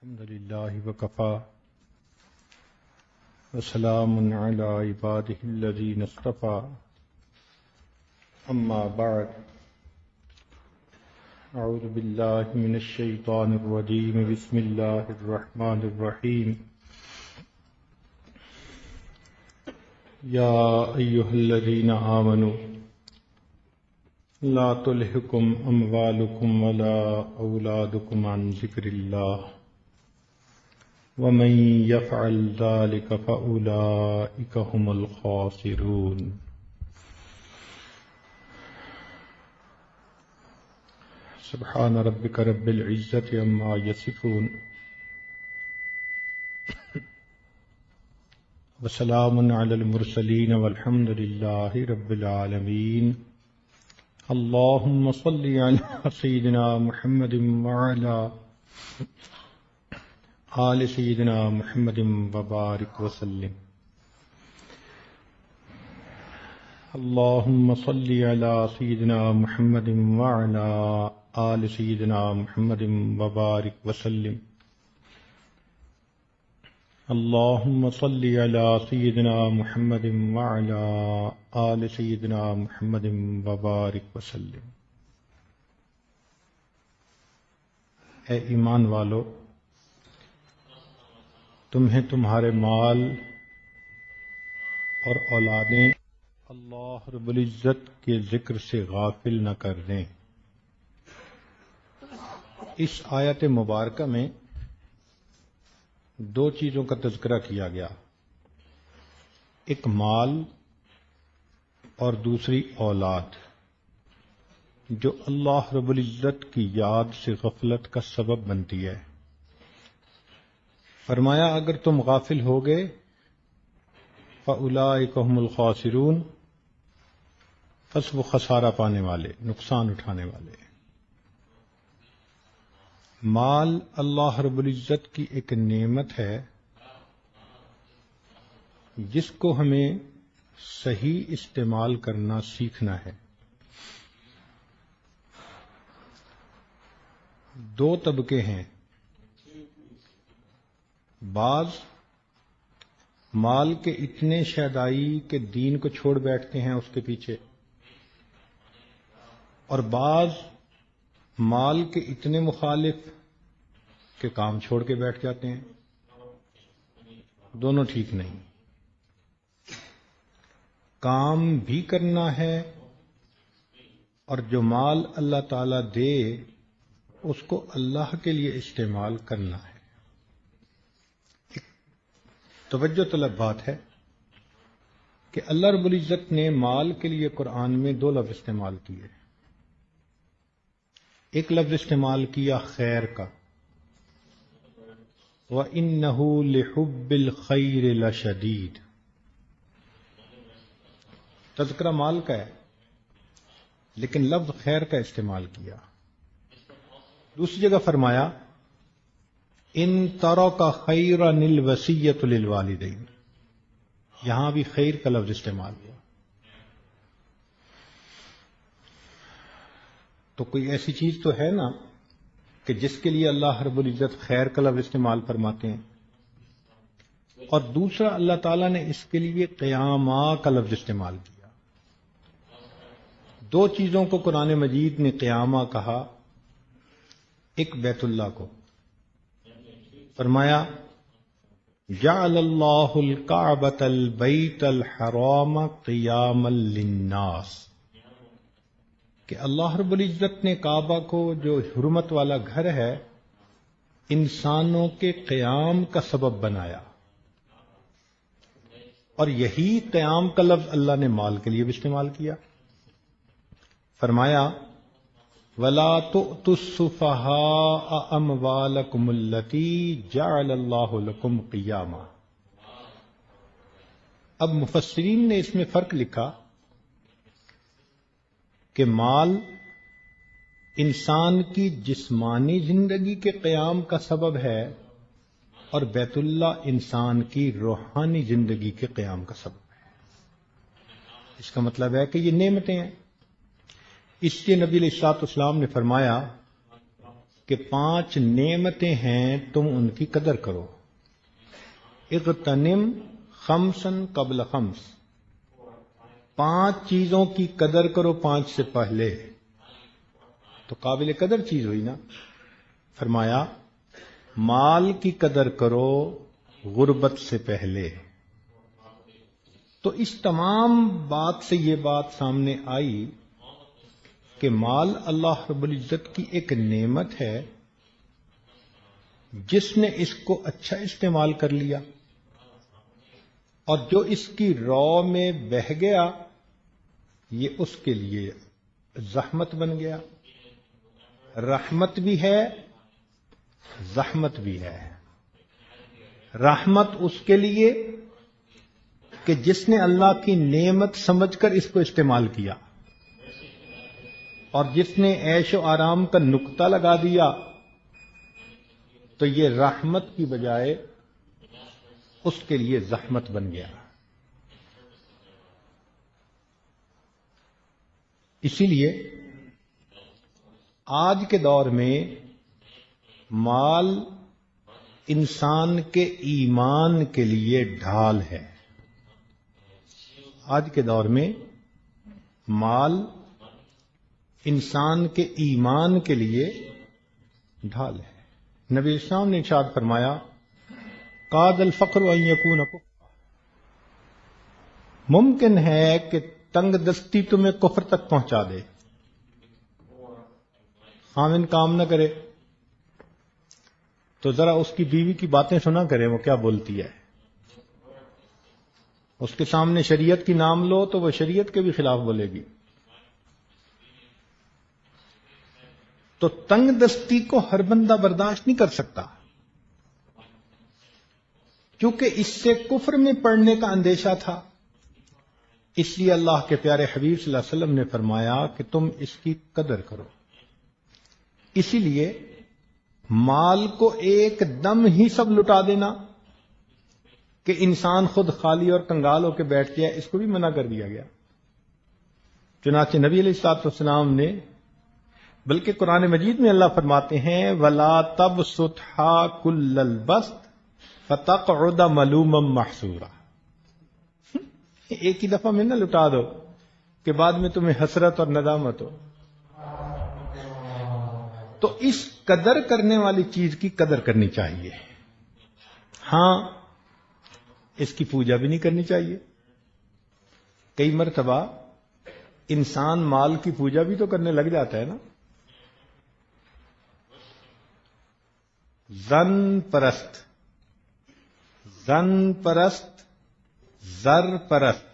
الحمد لله وكفى وسلام على عباده الذين اصطفى أما بعد أعوذ بالله من الشيطان الرجيم بسم الله الرحمن الرحيم يا أيها الذين آمنوا لا تلهكم أموالكم ولا أولادكم عن ذكر الله ومن يفعل ذلك فأولئك هم الخاسرون سبحان ربك رب العزة عما يصفون وسلام على المرسلين والحمد لله رب العالمين اللهم صل على سيدنا محمد وعلى آل سيدنا محمد وبارك وسلم اللهم صل على سيدنا محمد وعلى آل سيدنا محمد وبارك وسلم اللهم صل على سيدنا محمد وعلى آل سيدنا محمد وبارك وسلم۔ اے ایمان والو، تمہیں تمہارے مال اور اولادیں اللہ رب العزت کے ذکر سے غافل نہ کر دیں۔ اس آیت مبارکہ میں دو چیزوں کا تذکرہ کیا گیا، ایک مال اور دوسری اولاد، جو اللہ رب العزت کی یاد سے غفلت کا سبب بنتی ہے۔ فرمایا اگر تم غافل ہو گئے فَأُولَئِكَ هُمُ الْخَاسِرُونَ، پس وہ خسارہ پانے والے، نقصان اٹھانے والے۔ مال اللہ رب العزت کی ایک نعمت ہے جس کو ہمیں صحیح استعمال کرنا سیکھنا ہے۔ دو طبقے ہیں، بعض مال کے اتنے شیدائی کہ دین کو چھوڑ بیٹھتے ہیں اس کے پیچھے، اور بعض مال کے اتنے مخالف کہ کام چھوڑ کے بیٹھ جاتے ہیں۔ دونوں ٹھیک نہیں۔ کام بھی کرنا ہے، اور جو مال اللہ تعالی دے اس کو اللہ کے لیے استعمال کرنا ہے۔ توجہ طلب بات ہے کہ اللہ رب العزت نے مال کے لیے قرآن میں دو لفظ استعمال کیے۔ ایک لفظ استعمال کیا خیر کا، وَإِنَّهُ لِحُبِّ الْخَيْرِ لَشَدِيدٌ، تذکرہ مال کا ہے لیکن لفظ خیر کا استعمال کیا۔ دوسری جگہ فرمایا ان ترک خیرا الوصیۃ للوالدین، یہاں بھی خیر کا لفظ استعمال ہوا۔ تو کوئی ایسی چیز تو ہے نا کہ جس کے لیے اللہ رب العزت خیر کا لفظ استعمال فرماتے ہیں، اور دوسرا اللہ تعالیٰ نے اس کے لیے قیامہ کا لفظ استعمال کیا۔ دو چیزوں کو قرآن مجید نے قیامہ کہا، ایک بیت اللہ کو فرمایا جعل اللہ الکعبۃ البیت الحرام قیاما للناس، کہ اللہ رب العزت نے کعبہ کو، جو حرمت والا گھر ہے، انسانوں کے قیام کا سبب بنایا۔ اور یہی قیام کا لفظ اللہ نے مال کے لیے بھی استعمال کیا۔ فرمایا وَلَا تُؤْتُوا السُّفَهَاءَ أَمْوَالَكُمُ الَّتِي جَعَلَ اللَّهُ لَكُمْ قِيَامًا۔ اب مفسرین نے اس میں فرق لکھا کہ مال انسان کی جسمانی زندگی کے قیام کا سبب ہے، اور بیت اللہ انسان کی روحانی زندگی کے قیام کا سبب ہے۔ اس کا مطلب ہے کہ یہ نعمتیں ہیں۔ اس لیے نبی علیہ الصلوۃ والسلام نے فرمایا کہ 5 نعمتیں ہیں تم ان کی قدر کرو. اغتنم خمسن قبل خمس، 5 چیزوں کی قدر کرو 5 سے پہلے. تو قابل قدر چیز ہوئی نا. فرمایا مال کی قدر کرو غربت سے پہلے. تو اس تمام بات سے یہ بات سامنے آئی کہ مال اللہ رب العزت کی ایک نعمت ہے، جس نے اس کو اچھا استعمال کر لیا، اور جو اس کی رو میں بہہ گیا یہ اس کے لیے زحمت بن گیا. رحمت بھی ہے، زحمت بھی ہے. رحمت اس کے لیے کہ جس نے اللہ کی نعمت سمجھ کر اس کو استعمال کیا، اور جس نے عیش و آرام کا نقطہ لگا دیا تو یہ رحمت کی بجائے اس کے لیے زحمت بن گیا. اسی لیے آج کے دور میں مال انسان کے ایمان کے لیے ڈھال ہے. آج کے دور میں مال انسان کے ایمان کے لیے ڈھال ہے. نبی اسلام نے ارشاد فرمایا قاد الفقر ان یکون کفرا، ممکن ہے کہ تنگ دستی تمہیں کفر تک پہنچا دے. خامن کام نہ کرے تو ذرا اس کی بیوی کی باتیں سنا کرے وہ کیا بولتی ہے. اس کے سامنے شریعت کی نام لو تو وہ شریعت کے بھی خلاف بولے گی. تو تنگ دستی کو ہر بندہ برداشت نہیں کر سکتا، کیونکہ اس سے کفر میں پڑنے کا اندیشہ تھا. اس لیے اللہ کے پیارے حبیب صلی اللہ علیہ وسلم نے فرمایا کہ تم اس کی قدر کرو. اسی لیے مال کو ایک دم ہی سب لٹا دینا کہ انسان خود خالی اور کنگال ہو کے بیٹھ گیا، اس کو بھی منع کر دیا گیا. چنانچہ نبی علیہ الصلوۃ والسلام نے، بلکہ قرآن مجید میں اللہ فرماتے ہیں وَلَا تَبْسُطْهَا كُلَّ الْبَسْطِ فَتَقْعُدَ مَلُومًا مَحْسُورًا. ایک ہی دفعہ میں نہ لٹا دو کہ بعد میں تمہیں حسرت اور ندامت ہو. تو اس قدر کرنے والی چیز کی قدر کرنی چاہیے. ہاں اس کی پوجا بھی نہیں کرنی چاہیے. کئی مرتبہ انسان مال کی پوجا بھی تو کرنے لگ جاتا ہے نا. زن پرست، زر پرست،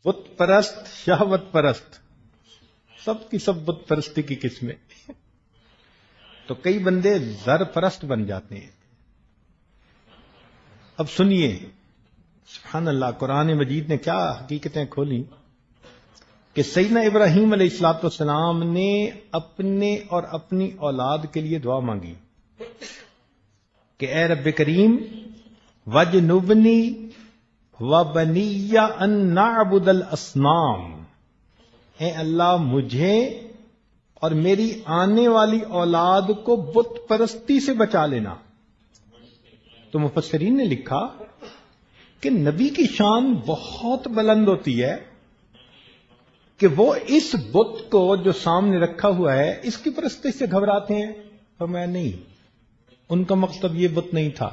بت پرست، شہوت پرست، سب کی سب بت پرستی کی قسمیں. تو کئی بندے زر پرست بن جاتے ہیں. اب سنیے سبحان اللہ، قرآن مجید نے کیا حقیقتیں کھولی کہ سیدنا ابراہیم علیہ الصلوۃ والسلام نے اپنے اور اپنی اولاد کے لیے دعا مانگی کہ اے رب کریم وجنبنی وبنی ان نعبد الاصنام، اے اللہ مجھے اور میری آنے والی اولاد کو بت پرستی سے بچا لینا. تو مفسرین نے لکھا کہ نبی کی شان بہت بلند ہوتی ہے کہ وہ اس بت کو جو سامنے رکھا ہوا ہے اس کی پرستی سے گھبراتے ہیں. فرمایا نہیں، ان کا مقصد یہ بت نہیں تھا،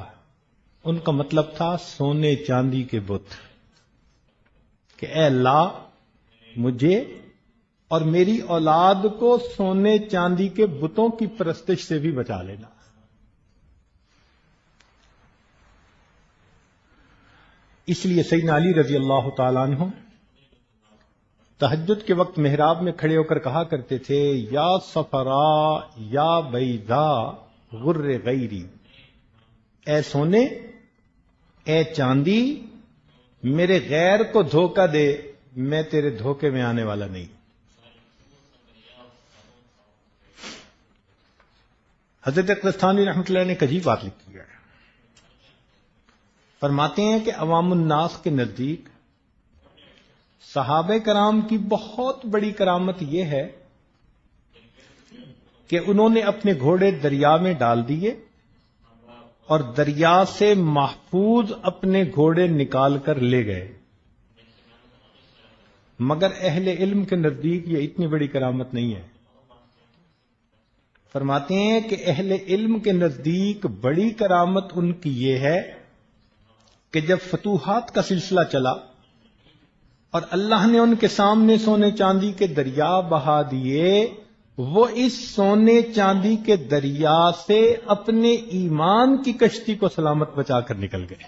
ان کا مطلب تھا سونے چاندی کے بت، کہ اے اللہ مجھے اور میری اولاد کو سونے چاندی کے بتوں کی پرستش سے بھی بچا لینا. اس لیے سیدنا علی رضی اللہ تعالیٰ عنہ تہجد کے وقت محراب میں کھڑے ہو کر کہا کرتے تھے یا صفرا یا بیضا غر غیری، اے سونے، اے چاندی، میرے غیر کو دھوکہ دے، میں تیرے دھوکے میں آنے والا نہیں. حضرت اقلستانی رحمۃ اللہ نے ایک عجیب بات لکھی ہے. فرماتے ہیں کہ عوام الناس کے نزدیک صحابہ کرام کی بہت بڑی کرامت یہ ہے کہ انہوں نے اپنے گھوڑے دریا میں ڈال دیے اور دریا سے محفوظ اپنے گھوڑے نکال کر لے گئے، مگر اہل علم کے نزدیک یہ اتنی بڑی کرامت نہیں ہے۔ فرماتے ہیں کہ اہل علم کے نزدیک بڑی کرامت ان کی یہ ہے کہ جب فتوحات کا سلسلہ چلا اور اللہ نے ان کے سامنے سونے چاندی کے دریا بہا دیے، وہ اس سونے چاندی کے دریا سے اپنے ایمان کی کشتی کو سلامت بچا کر نکل گئے۔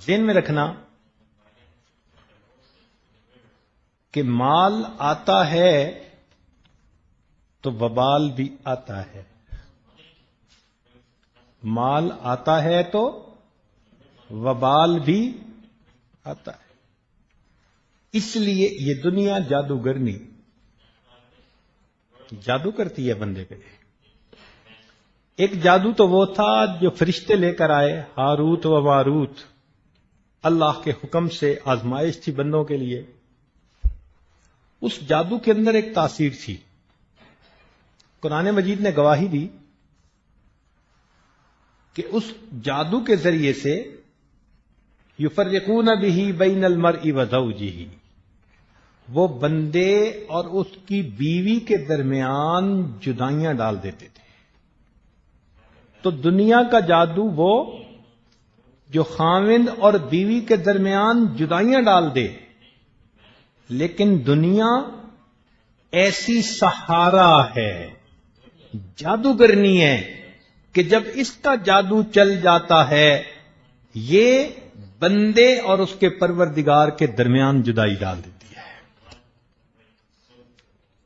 ذہن میں رکھنا کہ مال آتا ہے تو وبال بھی آتا ہے، مال آتا ہے تو وبال بھی آتا ہے۔ اس لیے یہ دنیا جادوگر نہیں، جادو کرتی ہے بندے پہ۔ ایک جادو تو وہ تھا جو فرشتے لے کر آئے، ہاروت و ماروت، اللہ کے حکم سے آزمائش تھی بندوں کے لیے۔ اس جادو کے اندر ایک تاثیر تھی، قرآن مجید نے گواہی دی کہ اس جادو کے ذریعے سے یفرقون بہ بین المرء وزوجہ، وہ بندے اور اس کی بیوی کے درمیان جدائیاں ڈال دیتے تھے۔ تو دنیا کا جادو وہ جو خاوند اور بیوی کے درمیان جدائیاں ڈال دے، لیکن دنیا ایسی سہارا ہے، جادوگرنی ہے کہ جب اس کا جادو چل جاتا ہے یہ بندے اور اس کے پروردگار کے درمیان جدائی ڈال دیتی ہے،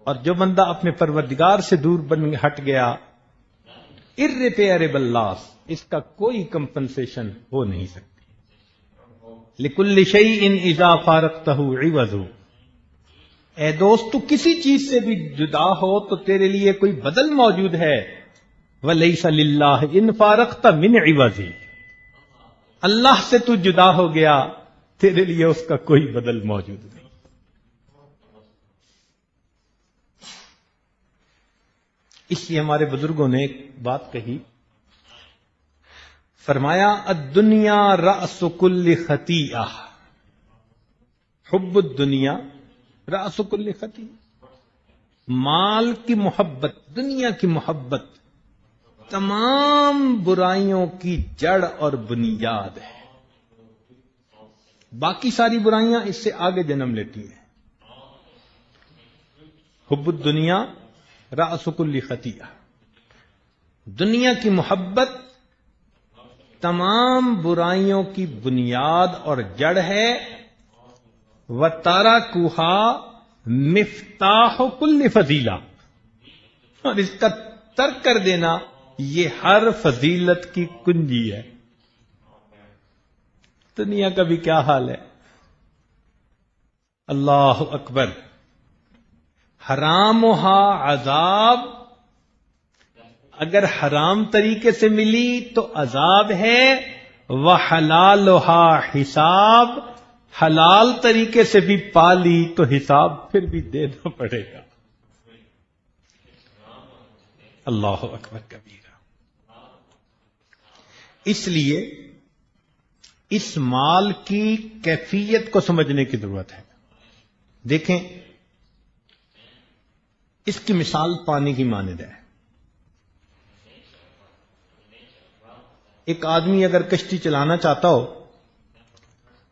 اور جو بندہ اپنے پروردگار سے دور ہٹ گیا، irreparable loss، اس کا کوئی کمپنسیشن ہو نہیں سکتی۔ لِكُلِّ شَيْءٍ إِذَا فَارَقْتَهُ عِوَضٌ، اے دوست تو کسی چیز سے بھی جدا ہو تو تیرے لیے کوئی بدل موجود ہے۔ وَلَيْسَ لِلَّهِ إِنْ فَارَقْتَ مِنْ عِوَضٍ، اللہ سے تو جدا ہو گیا، تیرے لیے اس کا کوئی بدل موجود نہیں۔ اس لیے ہمارے بزرگوں نے ایک بات کہی، فرمایا الدنیا رأس کل خطیئہ، حب الدنیا رأس کل خطیئہ، مال کی محبت، دنیا کی محبت تمام برائیوں کی جڑ اور بنیاد ہے۔ باقی ساری برائیاں اس سے آگے جنم لیتی ہیں۔ حب الدنیا رأس کل خطیئہ، دنیا کی محبت تمام برائیوں کی بنیاد اور جڑ ہے۔ وَتَرَكُهَا مِفْتَاحُ كُلِّ فضیلہ، اور اس کا ترک کر دینا یہ ہر فضیلت کی کنجی ہے۔ دنیا کا بھی کیا حال ہے، اللہ اکبر، حرامها عذاب، اگر حرام طریقے سے ملی تو عذاب ہے، وحلالها حساب، حلال طریقے سے بھی پالی تو حساب پھر بھی دینا پڑے گا۔ اللہ اکبر کبیرہ۔ اس لیے اس مال کی کیفیت کو سمجھنے کی ضرورت ہے۔ دیکھیں اس کی مثال پانی کی مانند ہے۔ ایک آدمی اگر کشتی چلانا چاہتا ہو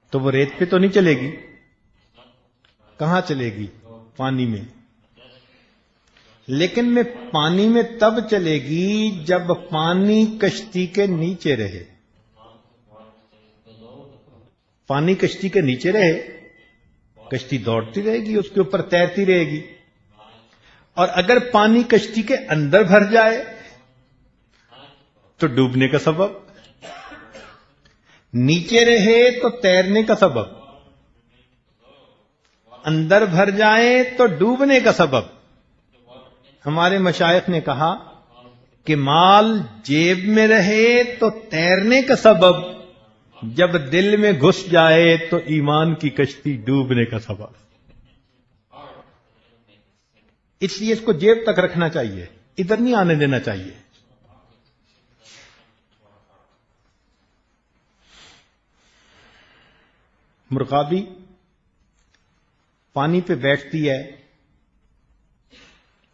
تو وہ ریت پہ تو نہیں چلے گی، کہاں چلے گی؟ پانی میں۔ لیکن میں پانی میں تب چلے گی جب پانی کشتی کے نیچے رہے۔ پانی کشتی کے نیچے رہے، کشتی دوڑتی رہے گی، اس کے اوپر تیرتی رہے گی۔ اور اگر پانی کشتی کے اندر بھر جائے تو ڈوبنے کا سبب، نیچے رہے تو تیرنے کا سبب، اندر بھر جائے تو ڈوبنے کا سبب۔ ہمارے مشائخ نے کہا کہ مال جیب میں رہے تو تیرنے کا سبب، جب دل میں گھس جائے تو ایمان کی کشتی ڈوبنے کا سبب۔ اس لیے اس کو جیب تک رکھنا چاہیے، ادھر نہیں آنے دینا چاہیے۔ مرغابی پانی پہ بیٹھتی ہے،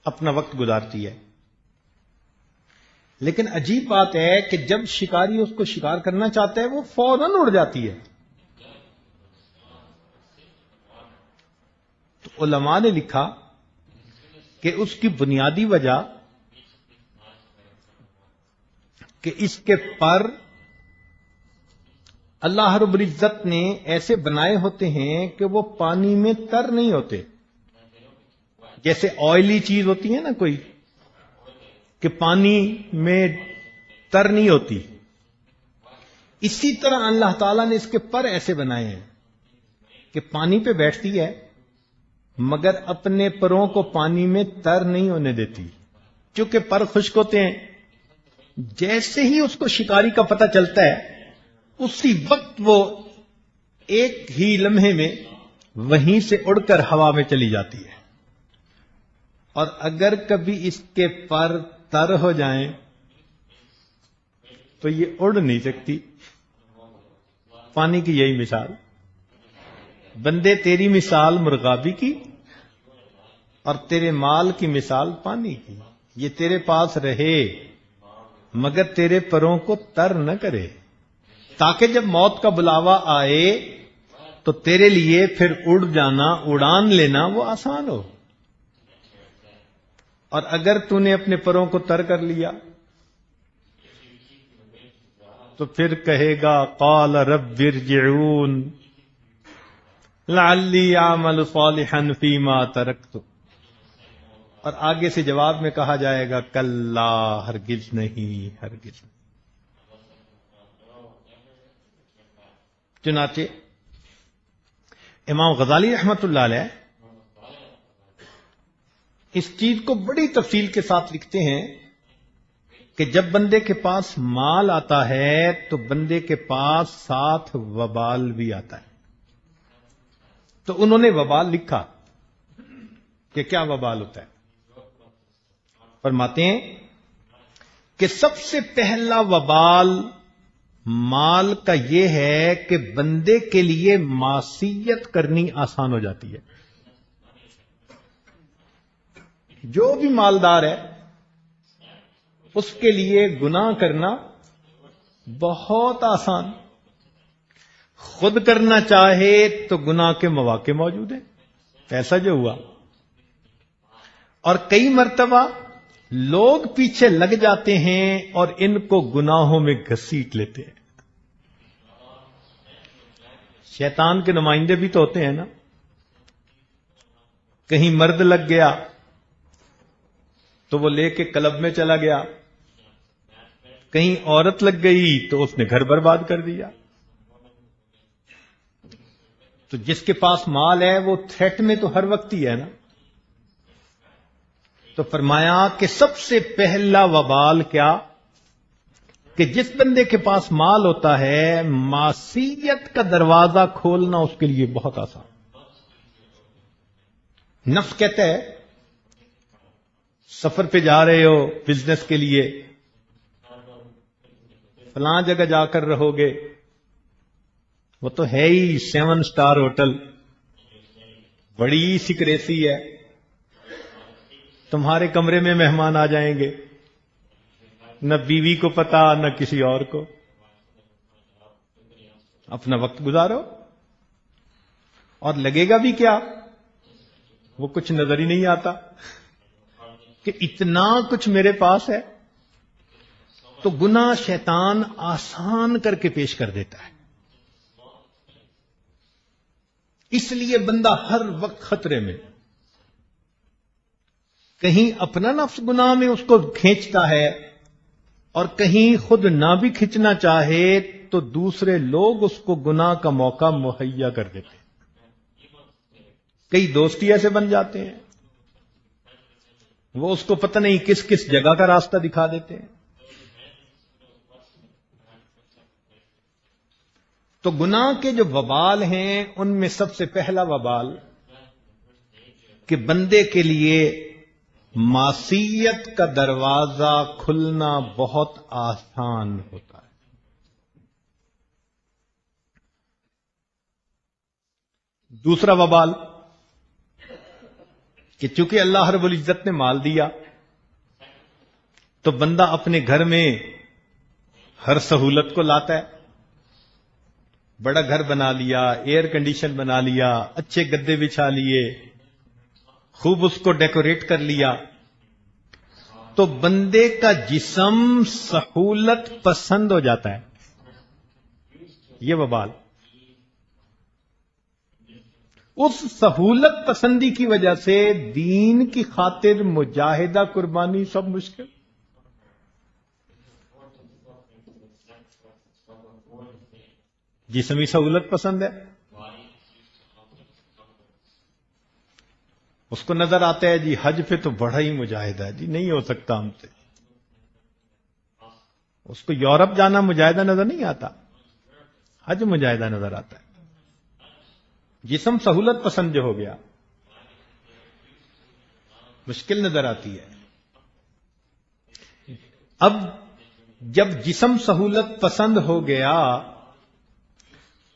اپنا وقت گزارتی ہے، لیکن عجیب بات ہے کہ جب شکاری اس کو شکار کرنا چاہتا ہے وہ فوراً اڑ جاتی ہے۔ تو علماء نے لکھا کہ اس کی بنیادی وجہ کہ اس کے پر اللہ رب العزت نے ایسے بنائے ہوتے ہیں کہ وہ پانی میں تر نہیں ہوتے، جیسے آئلی چیز ہوتی ہے نا کوئی کہ پانی میں تر نہیں ہوتی، اسی طرح اللہ تعالیٰ نے اس کے پر ایسے بنائے ہیں کہ پانی پہ بیٹھتی ہے مگر اپنے پروں کو پانی میں تر نہیں ہونے دیتی، چونکہ پر خشک ہوتے ہیں۔ جیسے ہی اس کو شکاری کا پتہ چلتا ہے اسی وقت وہ ایک ہی لمحے میں وہیں سے اڑ کر ہوا میں چلی جاتی ہے، اور اگر کبھی اس کے پر تر ہو جائیں تو یہ اڑ نہیں سکتی۔ پانی کی یہی مثال، بندے تیری مثال مرغابی کی اور تیرے مال کی مثال پانی کی، یہ تیرے پاس رہے مگر تیرے پروں کو تر نہ کرے، تاکہ جب موت کا بلاوا آئے تو تیرے لیے پھر اڑ جانا، اڑان لینا وہ آسان ہو۔ اور اگر تو نے اپنے پروں کو تر کر لیا تو پھر کہے گا قال رب ارجعون لعلی اعمل صالحا فیما ترکت، اور آگے سے جواب میں کہا جائے گا کلا، ہرگز نہیں، ہرگز نہیں۔ چنانچہ امام غزالی رحمت اللہ علیہ اس چیز کو بڑی تفصیل کے ساتھ لکھتے ہیں کہ جب بندے کے پاس مال آتا ہے تو بندے کے پاس ساتھ وبال بھی آتا ہے۔ تو انہوں نے وبال لکھا کہ کیا وبال ہوتا ہے، فرماتے ہیں کہ سب سے پہلا وبال مال کا یہ ہے کہ بندے کے لیے معصیت کرنی آسان ہو جاتی ہے۔ جو بھی مالدار ہے اس کے لیے گناہ کرنا بہت آسان، خود کرنا چاہے تو گناہ کے مواقع موجود ہیں، ایسا جو ہوا۔ اور کئی مرتبہ لوگ پیچھے لگ جاتے ہیں اور ان کو گناہوں میں گھسیٹ لیتے ہیں۔ شیطان کے نمائندے بھی تو ہوتے ہیں نا، کہیں مرد لگ گیا تو وہ لے کے کلب میں چلا گیا، کہیں عورت لگ گئی تو اس نے گھر برباد کر دیا۔ تو جس کے پاس مال ہے وہ تھریٹ میں تو ہر وقت ہی ہے نا۔ تو فرمایا کہ سب سے پہلا وبال کیا کہ جس بندے کے پاس مال ہوتا ہے معصیت کا دروازہ کھولنا اس کے لیے بہت آسان۔ نفس کہتا ہے سفر پہ جا رہے ہو بزنس کے لیے، فلاں جگہ جا کر رہو گے، وہ تو ہے ہی 7 اسٹار ہوٹل، بڑی سیکریسی ہے، تمہارے کمرے میں مہمان آ جائیں گے، نہ بیوی کو پتا نہ کسی اور کو، اپنا وقت گزارو، اور لگے گا بھی کیا، وہ کچھ نظر ہی نہیں آتا کہ اتنا کچھ میرے پاس ہے۔ تو گناہ شیطان آسان کر کے پیش کر دیتا ہے، اس لیے بندہ ہر وقت خطرے میں، کہیں اپنا نفس گناہ میں اس کو کھینچتا ہے اور کہیں خود نہ بھی کھینچنا چاہے تو دوسرے لوگ اس کو گناہ کا موقع مہیا کر دیتے ہیں۔ کئی دوستی ایسے بن جاتے ہیں، وہ اس کو پتہ نہیں کس کس جگہ کا راستہ دکھا دیتے ہیں۔ تو گناہ کے جو وبال ہیں ان میں سب سے پہلا وبال کہ بندے کے لیے معصیت کا دروازہ کھلنا بہت آسان ہوتا ہے. دوسرا وبال کہ چونکہ اللہ رب العزت نے مال دیا تو بندہ اپنے گھر میں ہر سہولت کو لاتا ہے. بڑا گھر بنا لیا، ایئر کنڈیشن بنا لیا، اچھے گدے بچھا لیے، خوب اس کو ڈیکوریٹ کر لیا، تو بندے کا جسم سہولت پسند ہو جاتا ہے. یہ وبال اس سہولت پسندی کی وجہ سے دین کی خاطر مجاہدہ، قربانی سب مشکل. جسمی سہولت پسند ہے، اس کو نظر آتا ہے جی حج پہ تو بڑا ہی مجاہدہ ہے، جی نہیں ہو سکتا ہم سے. اس کو یورپ جانا مجاہدہ نظر نہیں آتا، حج مجاہدہ نظر آتا ہے. جسم سہولت پسند جو ہو گیا مشکل نظر آتی ہے. اب جب جسم سہولت پسند ہو گیا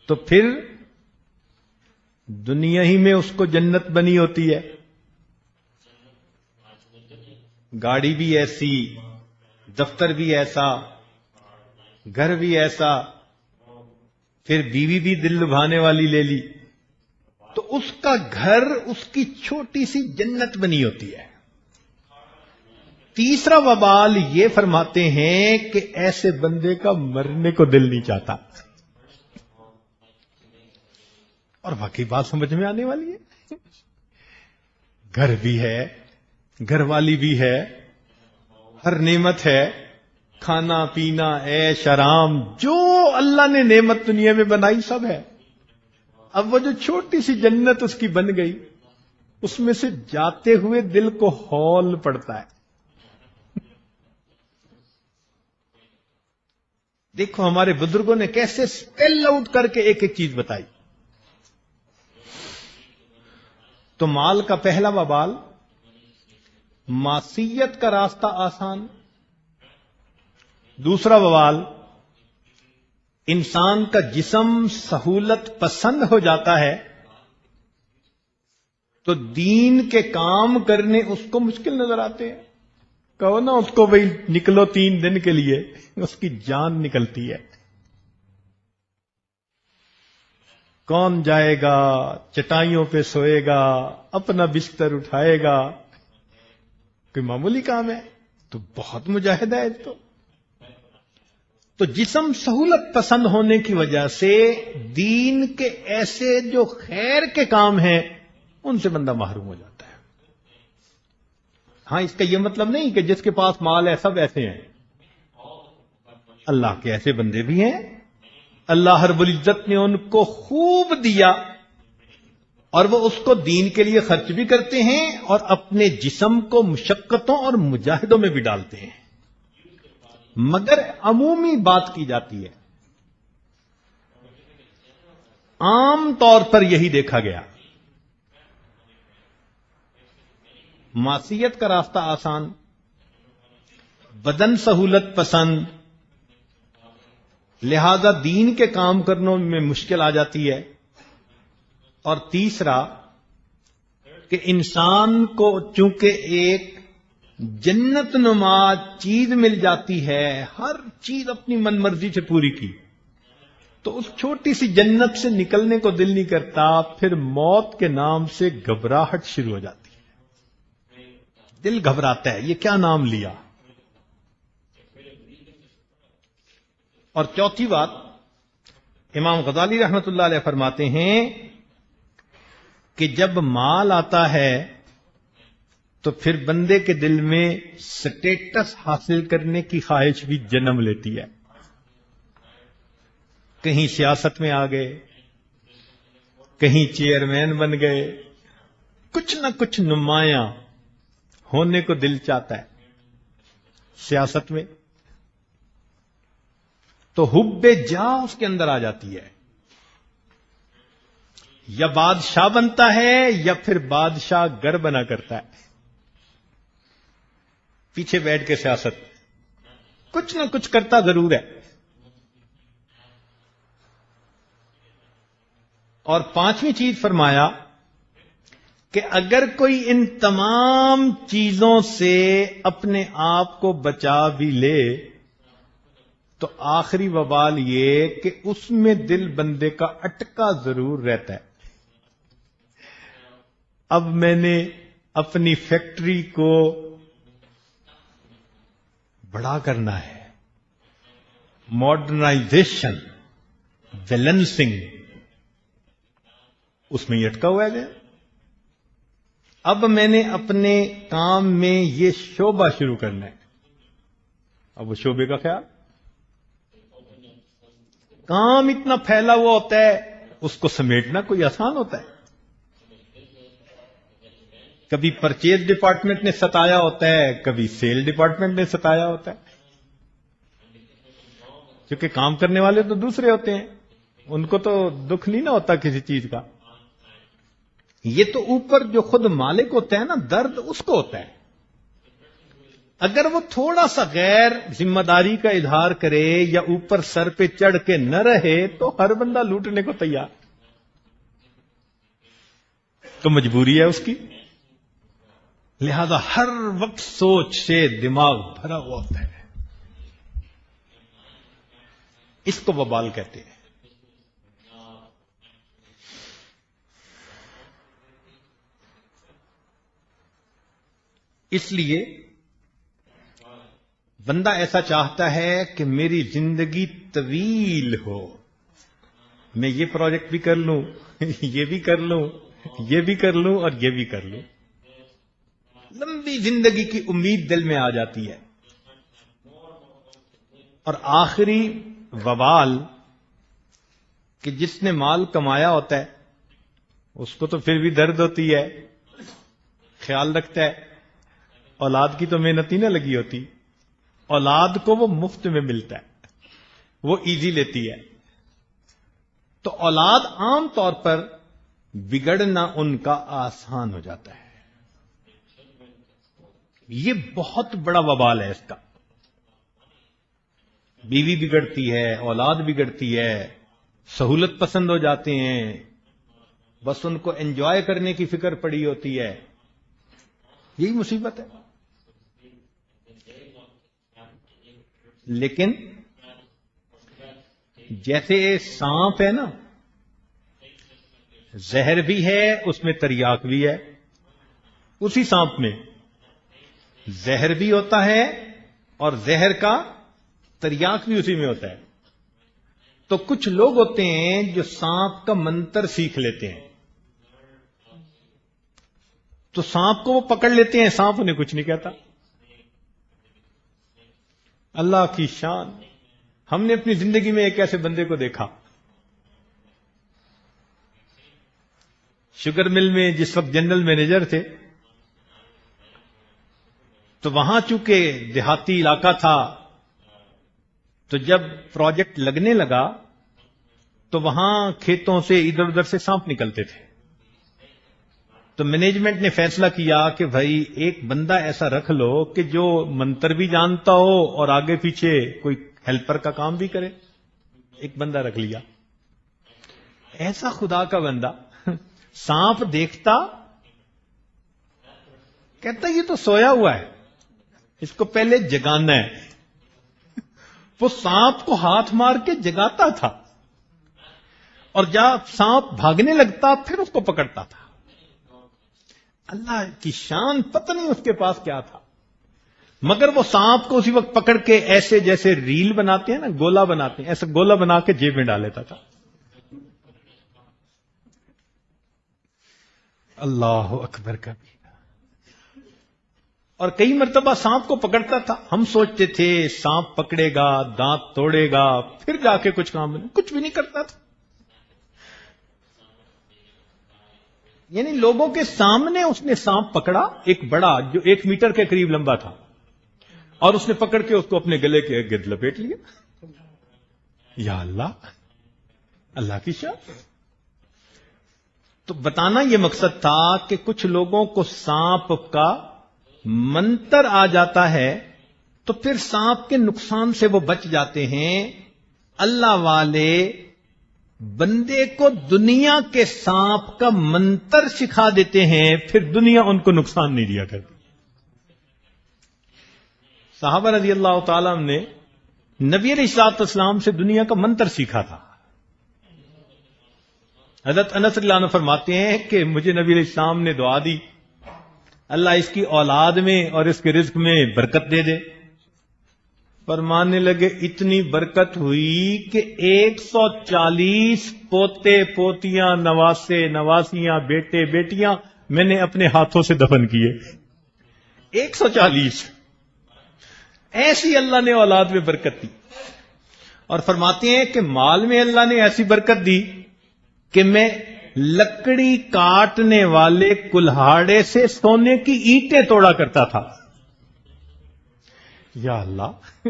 تو پھر دنیا ہی میں اس کو جنت بنی ہوتی ہے. گاڑی بھی ایسی، دفتر بھی ایسا، گھر بھی ایسا، پھر بیوی بھی دل لبھانے والی لے لی، تو اس کا گھر اس کی چھوٹی سی جنت بنی ہوتی ہے. تیسرا وبال یہ فرماتے ہیں کہ ایسے بندے کا مرنے کو دل نہیں چاہتا. اور واقعی بات سمجھ میں آنے والی ہے. گھر بھی ہے، گھر والی بھی ہے، ہر نعمت ہے، کھانا پینا عیش آرام جو اللہ نے نعمت دنیا میں بنائی سب ہے. اب وہ جو چھوٹی سی جنت اس کی بن گئی، اس میں سے جاتے ہوئے دل کو ہول پڑتا ہے. دیکھو ہمارے بزرگوں نے کیسے اسپیل آؤٹ کر کے ایک ایک چیز بتائی. تو مال کا پہلا وبال، معصیت کا راستہ آسان. دوسرا وبال، انسان کا جسم سہولت پسند ہو جاتا ہے تو دین کے کام کرنے اس کو مشکل نظر آتے ہیں. کہو نا اس کو بھئی نکلو 3 دن کے لیے، اس کی جان نکلتی ہے. کون جائے گا، چٹائیوں پہ سوئے گا، اپنا بستر اٹھائے گا، کوئی معمولی کام ہے؟ تو بہت مجاہدہ ہے. تو جسم سہولت پسند ہونے کی وجہ سے دین کے ایسے جو خیر کے کام ہیں ان سے بندہ محروم ہو جاتا ہے. ہاں اس کا یہ مطلب نہیں کہ جس کے پاس مال ہے سب ایسے ہیں. اللہ کے ایسے بندے بھی ہیں، اللہ رب العزت نے ان کو خوب دیا اور وہ اس کو دین کے لیے خرچ بھی کرتے ہیں اور اپنے جسم کو مشقتوں اور مجاہدوں میں بھی ڈالتے ہیں. مگر عمومی بات کی جاتی ہے، عام طور پر یہی دیکھا گیا، معصیت کا راستہ آسان، بدن سہولت پسند، لہذا دین کے کام کرنے میں مشکل آ جاتی ہے. اور تیسرا کہ انسان کو چونکہ ایک جنت نما چیز مل جاتی ہے، ہر چیز اپنی من مرضی سے پوری کی، تو اس چھوٹی سی جنت سے نکلنے کو دل نہیں کرتا. پھر موت کے نام سے گھبراہٹ شروع ہو جاتی ہے، دل گھبراتا ہے، یہ کیا نام لیا. اور چوتھی بات، امام غزالی رحمت اللہ علیہ فرماتے ہیں کہ جب مال آتا ہے تو پھر بندے کے دل میں سٹیٹس حاصل کرنے کی خواہش بھی جنم لیتی ہے. کہیں سیاست میں آ گئے، کہیں چیئرمین بن گئے، کچھ نہ کچھ نمایاں ہونے کو دل چاہتا ہے. سیاست میں تو حب جا اس کے اندر آ جاتی ہے، یا بادشاہ بنتا ہے یا پھر بادشاہ گر بنا کرتا ہے. پیچھے بیٹھ کے سیاست کچھ نہ کچھ کرتا ضرور ہے. اور پانچویں چیز فرمایا کہ اگر کوئی ان تمام چیزوں سے اپنے آپ کو بچا بھی لے تو آخری وبال یہ کہ اس میں دل بندے کا اٹکا ضرور رہتا ہے. اب میں نے اپنی فیکٹری کو بڑا کرنا ہے، ماڈرنائزیشن، بیلنسنگ، اس میں یہ اٹکا ہوا ہے. اب میں نے اپنے کام میں یہ شعبہ شروع کرنا ہے. اب وہ شعبے کا خیال، کام اتنا پھیلا ہوا ہوتا ہے، اس کو سمیٹنا کوئی آسان ہوتا ہے؟ کبھی پرچیز ڈپارٹمنٹ نے ستایا ہوتا ہے، کبھی سیل ڈپارٹمنٹ نے ستایا ہوتا ہے، کیونکہ کام کرنے والے تو دوسرے ہوتے ہیں، ان کو تو دکھ نہیں نہ ہوتا کسی چیز کا. یہ تو اوپر جو خود مالک ہوتا ہے نا، درد اس کو ہوتا ہے. اگر وہ تھوڑا سا غیر ذمہ داری کا اظہار کرے یا اوپر سر پہ چڑھ کے نہ رہے تو ہر بندہ لوٹنے کو تیار. تو مجبوری ہے اس کی، لہذا ہر وقت سوچ سے دماغ بھرا ہوا ہوتا ہے. اس کو وبال کہتے ہیں. اس لیے بندہ ایسا چاہتا ہے کہ میری زندگی طویل ہو، میں یہ پروجیکٹ بھی کر لوں، یہ بھی کر لوں، یہ بھی کر لوں اور یہ بھی کر لوں. لمبی زندگی کی امید دل میں آ جاتی ہے. اور آخری وبال کہ جس نے مال کمایا ہوتا ہے اس کو تو پھر بھی درد ہوتی ہے، خیال رکھتا ہے اولاد کی تو محنت ہی نہ لگی ہوتی، اولاد کو وہ مفت میں ملتا ہے، وہ ایزی لیتی ہے. تو اولاد عام طور پر بگڑنا ان کا آسان ہو جاتا ہے. یہ بہت بڑا وبال ہے اس کا. بیوی بگڑتی ہے، اولاد بگڑتی ہے، سہولت پسند ہو جاتے ہیں، بس ان کو انجوائے کرنے کی فکر پڑی ہوتی ہے. یہی مصیبت ہے. لیکن جیسے سانپ ہے نا، زہر بھی ہے اس میں تریاک بھی ہے، اسی سانپ میں زہر بھی ہوتا ہے اور زہر کا تریاک بھی اسی میں ہوتا ہے. تو کچھ لوگ ہوتے ہیں جو سانپ کا منتر سیکھ لیتے ہیں، تو سانپ کو وہ پکڑ لیتے ہیں، سانپ انہیں کچھ نہیں کہتا. اللہ کی شان. ہم نے اپنی زندگی میں ایک ایسے بندے کو دیکھا، شوگر مل میں جس وقت جنرل مینیجر تھے، تو وہاں چونکہ دیہاتی علاقہ تھا، تو جب پروجیکٹ لگنے لگا تو وہاں کھیتوں سے ادھر ادھر سے سانپ نکلتے تھے. تو مینجمنٹ نے فیصلہ کیا کہ بھائی ایک بندہ ایسا رکھ لو کہ جو منتر بھی جانتا ہو اور آگے پیچھے کوئی ہیلپر کا کام بھی کرے. ایک بندہ رکھ لیا، ایسا خدا کا بندہ. سانپ دیکھتا، کہتا یہ تو سویا ہوا ہے، اس کو پہلے جگانا ہے. وہ سانپ کو ہاتھ مار کے جگاتا تھا، اور جب سانپ بھاگنے لگتا پھر اس کو پکڑتا تھا. اللہ کی شان، پتہ نہیں اس کے پاس کیا تھا، مگر وہ سانپ کو اسی وقت پکڑ کے ایسے جیسے ریل بناتے ہیں نا، گولا بناتے ہیں، ایسا گولا بنا کے جیب میں ڈال لیتا تھا. اللہ اکبر کبھی. اور کئی مرتبہ سانپ کو پکڑتا تھا. ہم سوچتے تھے سانپ پکڑے گا، دانت توڑے گا، پھر جا کے کچھ کام بنے، کچھ بھی نہیں کرتا تھا. یعنی لوگوں کے سامنے اس نے سانپ پکڑا، ایک بڑا جو 1 میٹر کے قریب لمبا تھا، اور اس نے پکڑ کے اس کو اپنے گلے کے گرد لپیٹ لیا. یا اللہ، اللہ کی شان. تو بتانا یہ مقصد تھا کہ کچھ لوگوں کو سانپ کا منتر آ جاتا ہے تو پھر سانپ کے نقصان سے وہ بچ جاتے ہیں. اللہ والے بندے کو دنیا کے سانپ کا منتر سکھا دیتے ہیں، پھر دنیا ان کو نقصان نہیں دیا کرتی. صحابہ رضی اللہ تعالیٰ نے نبی علیہ الصلوۃ والسلام سے دنیا کا منتر سیکھا تھا. حضرت انس رضی اللہ عنہ فرماتے ہیں کہ مجھے نبی علیہ السلام نے دعا دی، اللہ اس کی اولاد میں اور اس کے رزق میں برکت دے دے. فرمانے لگے اتنی برکت ہوئی کہ 140 پوتے پوتیاں، نواسے نواسیاں، بیٹے بیٹیاں میں نے اپنے ہاتھوں سے دفن کیے. 140 ایسی اللہ نے اولاد میں برکت دی. اور فرماتے ہیں کہ مال میں اللہ نے ایسی برکت دی کہ میں لکڑی کاٹنے والے کلہاڑے سے سونے کی اینٹیں توڑا کرتا تھا. یا اللہ،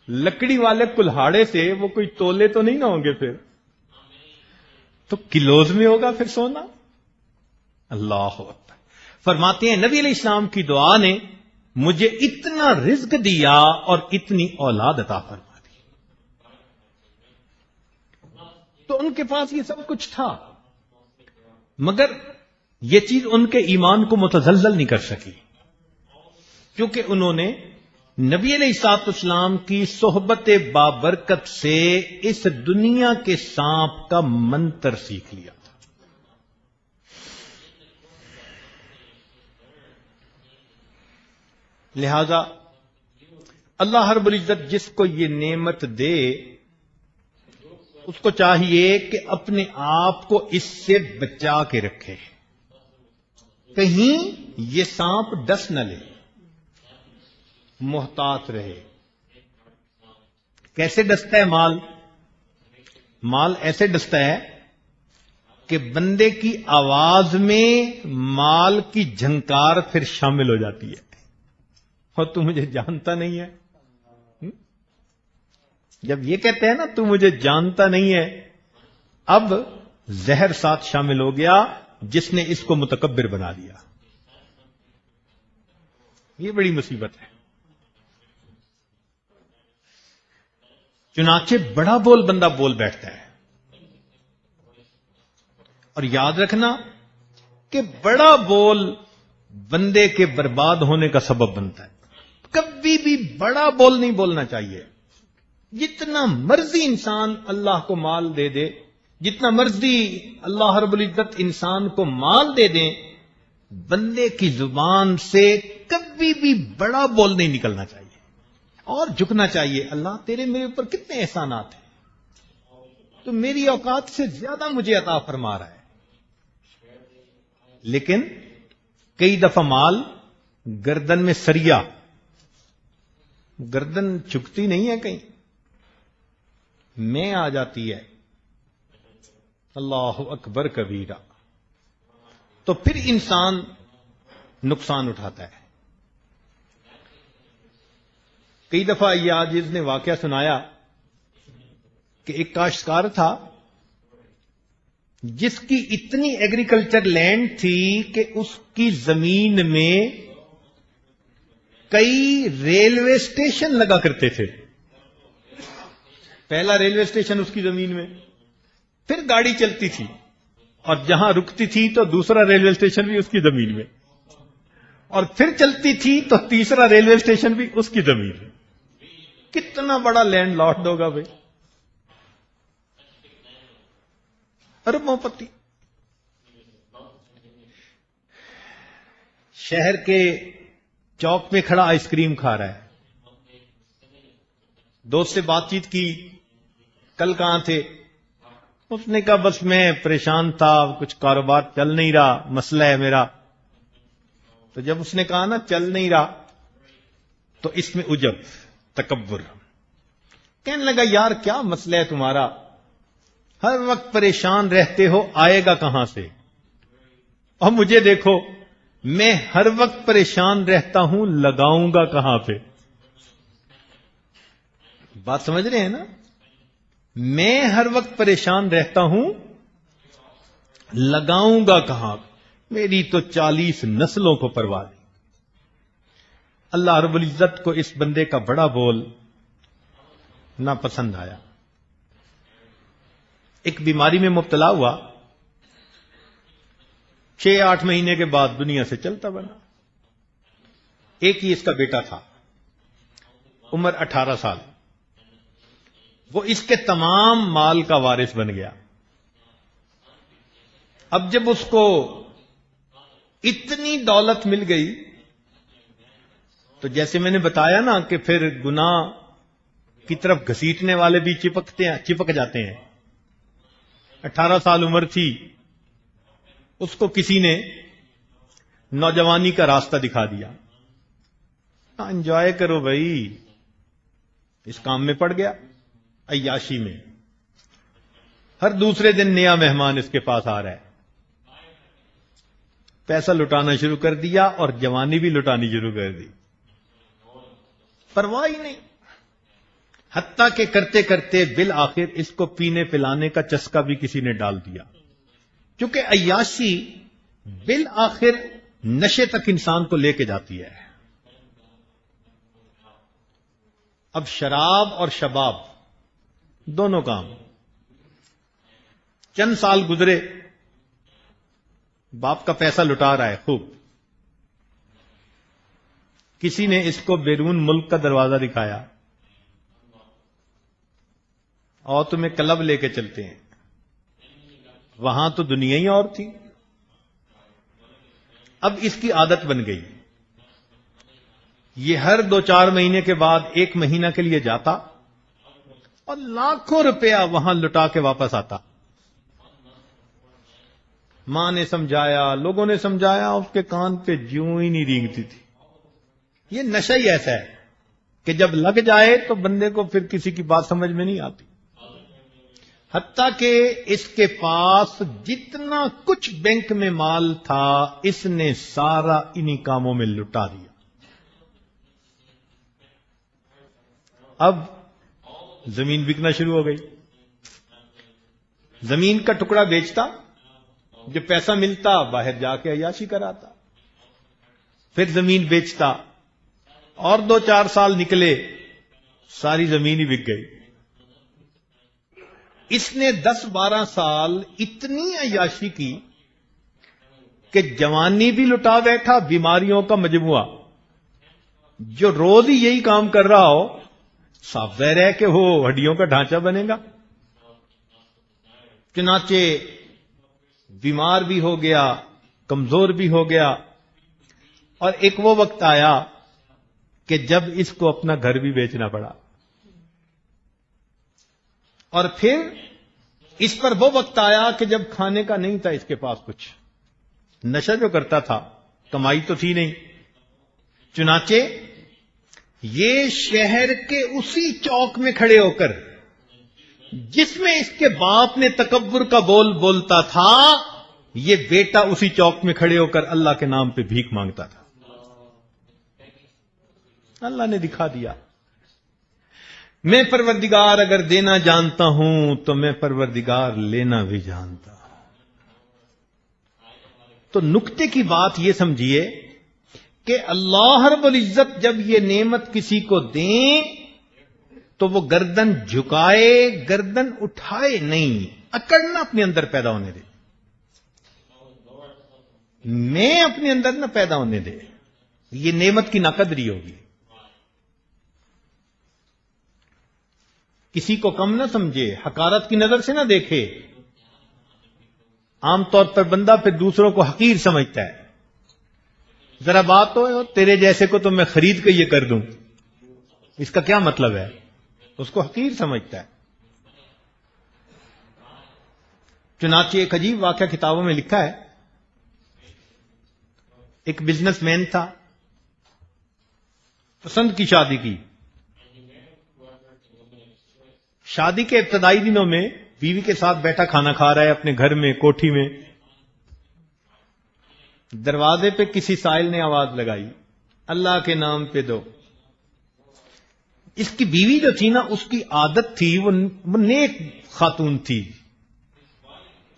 لکڑی والے کلہاڑے سے وہ کوئی تولے تو نہیں نہ ہوں گے، پھر تو کلوز میں ہوگا پھر سونا. اللہ اکبر. فرماتے ہیں نبی علیہ السلام کی دعا نے مجھے اتنا رزق دیا اور اتنی اولاد عطا فرما دی. تو ان کے پاس یہ سب کچھ تھا، مگر یہ چیز ان کے ایمان کو متزلزل نہیں کر سکی، کیونکہ انہوں نے نبی علیہ الصلوۃ والسلام کی صحبت بابرکت سے اس دنیا کے سانپ کا منتر سیکھ لیا تھا. لہذا اللہ رب العزت جس کو یہ نعمت دے اس کو چاہیے کہ اپنے آپ کو اس سے بچا کے رکھے، کہیں یہ سانپ ڈس نہ لے، محتاط رہے. کیسے ڈستا ہے مال؟ مال ایسے ڈستا ہے کہ بندے کی آواز میں مال کی جھنکار پھر شامل ہو جاتی ہے. اور تو مجھے جانتا نہیں ہے. جب یہ کہتے ہیں نا تو مجھے جانتا نہیں ہے، اب زہر ساتھ شامل ہو گیا جس نے اس کو متکبر بنا دیا. یہ بڑی مصیبت ہے. چنانچہ بڑا بول بندہ بول بیٹھتا ہے، اور یاد رکھنا کہ بڑا بول بندے کے برباد ہونے کا سبب بنتا ہے. کبھی بھی بڑا بول نہیں بولنا چاہیے. جتنا مرضی انسان اللہ کو مال دے دے، جتنا مرضی اللہ رب العزت انسان کو مال دے دیں، بندے کی زبان سے کبھی بھی بڑا بول نہیں نکلنا چاہیے، اور جھکنا چاہیے. اللہ تیرے میرے اوپر کتنے احسانات ہیں، تو میری اوقات سے زیادہ مجھے عطا فرما رہا ہے. لیکن کئی دفعہ مال گردن میں سریا، گردن چکتی نہیں ہے، کہیں میں آ جاتی ہے. اللہ اکبر کبیرہ. تو پھر انسان نقصان اٹھاتا ہے. کئی دفعہ یہ عاجز نے واقعہ سنایا کہ ایک کاشتکار تھا جس کی اتنی ایگریکلچر لینڈ تھی کہ اس کی زمین میں کئی ریلوے اسٹیشن لگا کرتے تھے. پہلا ریلوے اسٹیشن اس کی زمین میں، پھر گاڑی چلتی تھی اور جہاں رکتی تھی تو دوسرا ریلوے اسٹیشن بھی اس کی زمین میں، اور پھر چلتی تھی تو تیسرا ریلوے اسٹیشن بھی اس کی زمین میں. کتنا بڑا لینڈ لاٹ ہوگا بھائی، اربوں پتی. شہر کے چوک میں کھڑا آئس کریم کھا رہا ہے. دوست سے بات چیت کی، کل کہاں تھے؟ اس نے کہا بس میں پریشان تھا، کچھ کاروبار چل نہیں رہا، مسئلہ ہے میرا. تو جب اس نے کہا نا چل نہیں رہا، تو اس میں عجب، تکبر. کہنے لگا یار کیا مسئلہ ہے تمہارا، ہر وقت پریشان رہتے ہو، آئے گا کہاں سے؟ اور مجھے دیکھو، میں ہر وقت پریشان رہتا ہوں، لگاؤں گا کہاں پہ؟ بات سمجھ رہے ہیں نا؟ میں ہر وقت پریشان رہتا ہوں، لگاؤں گا کہاں؟ میری تو 40 نسلوں کو پرواہ نہیں. اللہ رب العزت کو اس بندے کا بڑا بول ناپسند آیا. ایک بیماری میں مبتلا ہوا, 6-8 مہینے کے بعد دنیا سے چلتا بنا. ایک ہی اس کا بیٹا تھا, عمر 18 سال. وہ اس کے تمام مال کا وارث بن گیا. اب جب اس کو اتنی دولت مل گئی تو جیسے میں نے بتایا نا کہ پھر گناہ کی طرف گھسیٹنے والے بھی چپک جاتے ہیں. 18 سال عمر تھی, اس کو کسی نے نوجوانی کا راستہ دکھا دیا. انجوائے کرو بھائی. اس کام میں پڑ گیا, عیاشی میں. ہر دوسرے دن نیا مہمان اس کے پاس آ رہا ہے. پیسہ لٹانا شروع کر دیا اور جوانی بھی لٹانی شروع کر دی. پرواہ ہی نہیں. حتیٰ کہ کرتے کرتے بالآخر اس کو پینے پلانے کا چسکا بھی کسی نے ڈال دیا. کیونکہ عیاشی بالآخر نشے تک انسان کو لے کے جاتی ہے. اب شراب اور شباب دونوں کام. چند سال گزرے, باپ کا پیسہ لٹا رہا ہے خوب. کسی نے اس کو بیرون ملک کا دروازہ دکھایا, اور تمہیں کلب لے کے چلتے ہیں. وہاں تو دنیا ہی اور تھی. اب اس کی عادت بن گئی. یہ ہر 2-4 مہینے کے بعد 1 مہینہ کے لیے جاتا اور لاکھوں روپیہ وہاں لٹا کے واپس آتا. ماں نے سمجھایا, لوگوں نے سمجھایا, اس کے کان پہ جوں ہی نہیں رینگتی تھی. یہ نشہ ہی ایسا ہے کہ جب لگ جائے تو بندے کو پھر کسی کی بات سمجھ میں نہیں آتی. حتیٰ کہ اس کے پاس جتنا کچھ بینک میں مال تھا اس نے سارا انہی کاموں میں لٹا دیا. اب زمین بکنا شروع ہو گئی. زمین کا ٹکڑا بیچتا, جو پیسہ ملتا باہر جا کے عیاشی کراتا. پھر زمین بیچتا, اور 2-4 سال نکلے, ساری زمین ہی بک گئی. اس نے 10-12 سال اتنی عیاشی کی کہ جوانی بھی لٹا بیٹھا. بیماریوں کا مجموعہ. جو روز ہی یہی کام کر رہا ہو, صاف ظاہر ہے کہ وہ ہڈیوں کا ڈھانچہ بنے گا. چنانچہ بیمار بھی ہو گیا, کمزور بھی ہو گیا, اور ایک وہ وقت آیا کہ جب اس کو اپنا گھر بھی بیچنا پڑا. اور پھر اس پر وہ وقت آیا کہ جب کھانے کا نہیں تھا اس کے پاس کچھ. نشہ جو کرتا تھا, کمائی تو تھی نہیں. چنانچہ یہ شہر کے اسی چوک میں کھڑے ہو کر, جس میں اس کے باپ نے تکبر کا بول بولتا تھا, یہ بیٹا اسی چوک میں کھڑے ہو کر اللہ کے نام پہ بھیک مانگتا تھا. اللہ نے دکھا دیا, میں پروردگار اگر دینا جانتا ہوں تو میں پروردگار لینا بھی جانتا ہوں. تو نکتے کی بات یہ سمجھیے کہ اللہ رب العزت جب یہ نعمت کسی کو دیں تو وہ گردن جھکائے, گردن اٹھائے نہیں, اکڑنا اپنے اندر پیدا ہونے دے. میں اپنے اندر نہ پیدا ہونے دے. یہ نعمت کی ناقدری ہوگی. کسی کو کم نہ سمجھے, حقارت کی نظر سے نہ دیکھے. عام طور پر بندہ پھر دوسروں کو حقیر سمجھتا ہے. ذرا بات ہو تیرے جیسے کو تو میں خرید کے یہ کر دوں, اس کا کیا مطلب ہے؟ اس کو حقیر سمجھتا ہے. چنانچہ ایک عجیب واقعہ کتابوں میں لکھا ہے. ایک بزنس مین تھا, پسند کی شادی کی. شادی کے ابتدائی دنوں میں بیوی کے ساتھ بیٹھا کھانا کھا رہا ہے اپنے گھر میں, کوٹھی میں. دروازے پہ کسی سائل نے آواز لگائی, اللہ کے نام پہ دو. اس کی بیوی جو تھی نا, اس کی عادت تھی, وہ نیک خاتون تھی.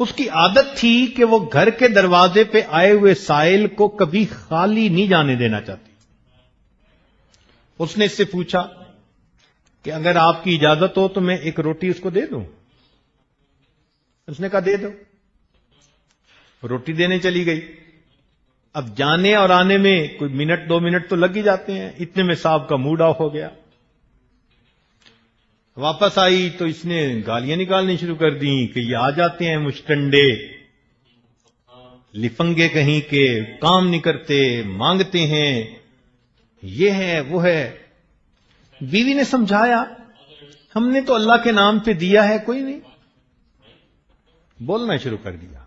اس کی عادت تھی کہ وہ گھر کے دروازے پہ آئے ہوئے سائل کو کبھی خالی نہیں جانے دینا چاہتی. اس نے اس سے پوچھا کہ اگر آپ کی اجازت ہو تو میں ایک روٹی اس کو دے دوں. اس نے کہا دے دو. روٹی دینے چلی گئی. اب جانے اور آنے میں کوئی منٹ 2 منٹ تو لگ ہی جاتے ہیں. اتنے میں صاحب کا موڈ آف ہو گیا. واپس آئی تو اس نے گالیاں نکالنی شروع کر دیں کہ یہ آ جاتے ہیں مشٹنڈے لفنگے کہیں کے، کام نہیں کرتے، مانگتے ہیں، یہ ہے وہ ہے. بیوی نے سمجھایا ہم نے تو اللہ کے نام پہ دیا ہے، کوئی نہیں. بولنا شروع کر دیا.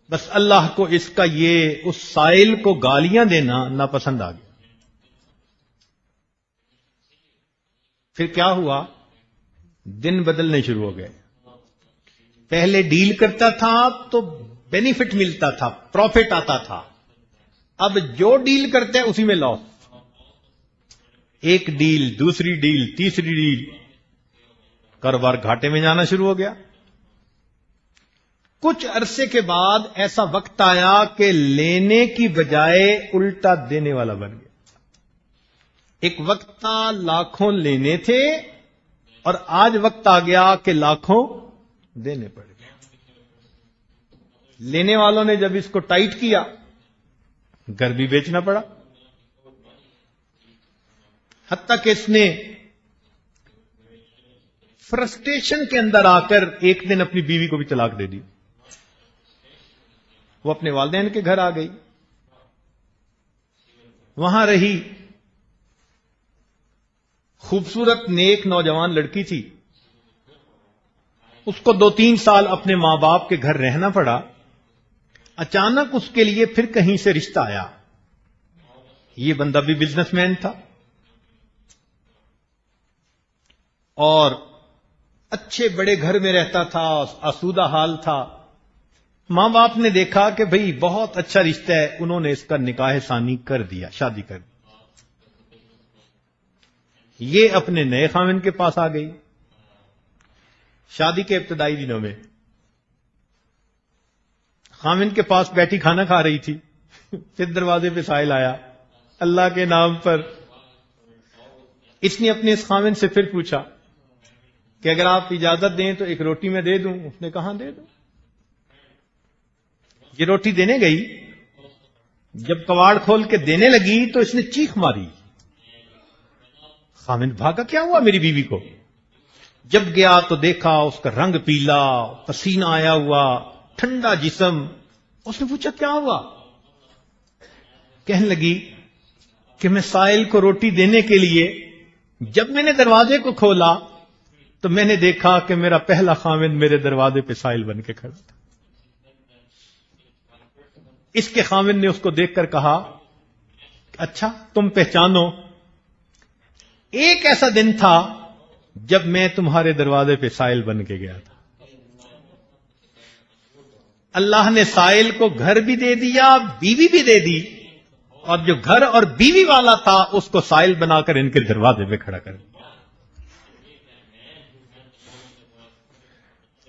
بس اللہ کو اس کا یہ اس سائل کو گالیاں دینا ناپسند آ گیا. پھر کیا ہوا؟ دن بدلنے شروع ہو گئے. پہلے ڈیل کرتا تھا تو بینیفٹ ملتا تھا، پروفٹ آتا تھا. اب جو ڈیل کرتے ہیں اسی میں لاس. ایک ڈیل، دوسری ڈیل، تیسری ڈیل، کاروبار گھاٹے میں جانا شروع ہو گیا. کچھ عرصے کے بعد ایسا وقت آیا کہ لینے کی بجائے الٹا دینے والا بن گیا. ایک وقت تھا لاکھوں لینے تھے اور آج وقت آ گیا کہ لاکھوں دینے پڑے. لینے والوں نے جب اس کو ٹائٹ کیا، گھر بھی بیچنا پڑا. حتیٰ کہ اس نے فرسٹریشن کے اندر آ کر ایک دن اپنی بیوی کو بھی طلاق دے دی. وہ اپنے والدین کے گھر آ گئی، وہاں رہی. خوبصورت نیک نوجوان لڑکی تھی. اس کو 2-3 سال اپنے ماں باپ کے گھر رہنا پڑا. اچانک اس کے لیے پھر کہیں سے رشتہ آیا. یہ بندہ بھی بزنس مین تھا اور اچھے بڑے گھر میں رہتا تھا، آسودہ حال تھا. ماں باپ نے دیکھا کہ بھئی بہت اچھا رشتہ ہے، انہوں نے اس کا نکاح ثانی کر دیا، شادی کر دی. یہ اپنے نئے خاوند کے پاس آ گئی. شادی کے ابتدائی دنوں میں خاوند کے پاس بیٹھی کھانا کھا رہی تھی. پھر دروازے پہ سائل آیا. اللہ کے نام پر اس نے اپنے اس خاوند سے پھر پوچھا کہ اگر آپ اجازت دیں تو ایک روٹی میں دے دوں. اس نے کہا دے دو. یہ روٹی دینے گئی. جب کواڑ کھول کے دینے لگی تو اس نے چیخ ماری. خاوند بھاگا، کیا ہوا میری بیوی کو؟ جب گیا تو دیکھا اس کا رنگ پیلا، پسینہ آیا ہوا، ٹھنڈا جسم. اس نے پوچھا کیا ہوا؟ کہنے لگی کہ میں سائل کو روٹی دینے کے لیے جب میں نے دروازے کو کھولا تو میں نے دیکھا کہ میرا پہلا خاوند میرے دروازے پہ سائل بن کے کھڑا تھا. اس کے خاوند نے اس کو دیکھ کر کہا اچھا تم پہچانو، ایک ایسا دن تھا جب میں تمہارے دروازے پہ سائل بن کے گیا تھا. اللہ نے سائل کو گھر بھی دے دیا، بیوی بھی دے دی، اور جو گھر اور بیوی والا تھا اس کو سائل بنا کر ان کے دروازے پہ کھڑا کر دیا.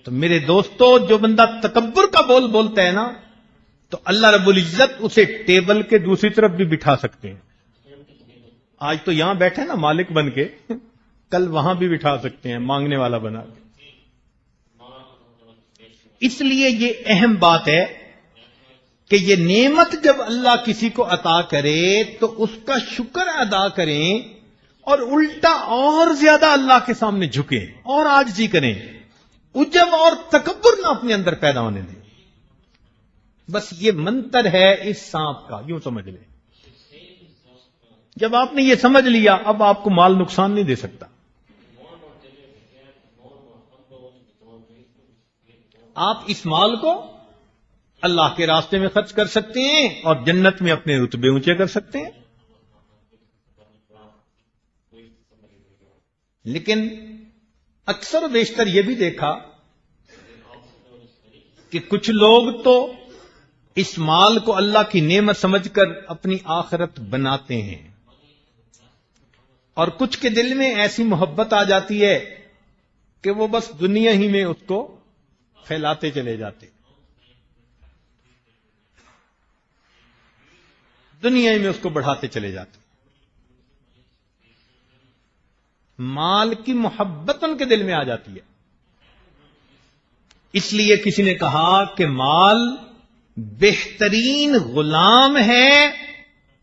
تو میرے دوستو، جو بندہ تکبر کا بول بولتا ہے نا، تو اللہ رب العزت اسے ٹیبل کے دوسری طرف بھی بٹھا سکتے ہیں. آج تو یہاں بیٹھے نا مالک بن کے، کل وہاں بھی بٹھا سکتے ہیں مانگنے والا بنا کے. اس لیے یہ اہم بات ہے کہ یہ نعمت جب اللہ کسی کو عطا کرے تو اس کا شکر ادا کریں اور الٹا اور زیادہ اللہ کے سامنے جھکیں اور عاجزی کریں. عجب اور تکبر نہ اپنے اندر پیدا ہونے دیں. بس یہ منتر ہے اس سانپ کا، یوں سمجھ لیں. جب آپ نے یہ سمجھ لیا اب آپ کو مال نقصان نہیں دے سکتا. آپ اس مال کو اللہ کے راستے میں خرچ کر سکتے ہیں اور جنت میں اپنے رتبے اونچے کر سکتے ہیں. لیکن اکثر و بیشتر یہ بھی دیکھا کہ کچھ لوگ تو اس مال کو اللہ کی نعمت سمجھ کر اپنی آخرت بناتے ہیں، اور کچھ کے دل میں ایسی محبت آ جاتی ہے کہ وہ بس دنیا ہی میں اس کو پھیلاتے چلے جاتے. دنیا ہی میں اس کو بڑھاتے چلے جاتے. مال کی محبت ان کے دل میں آ جاتی ہے. اس لیے کسی نے کہا کہ مال بہترین غلام ہے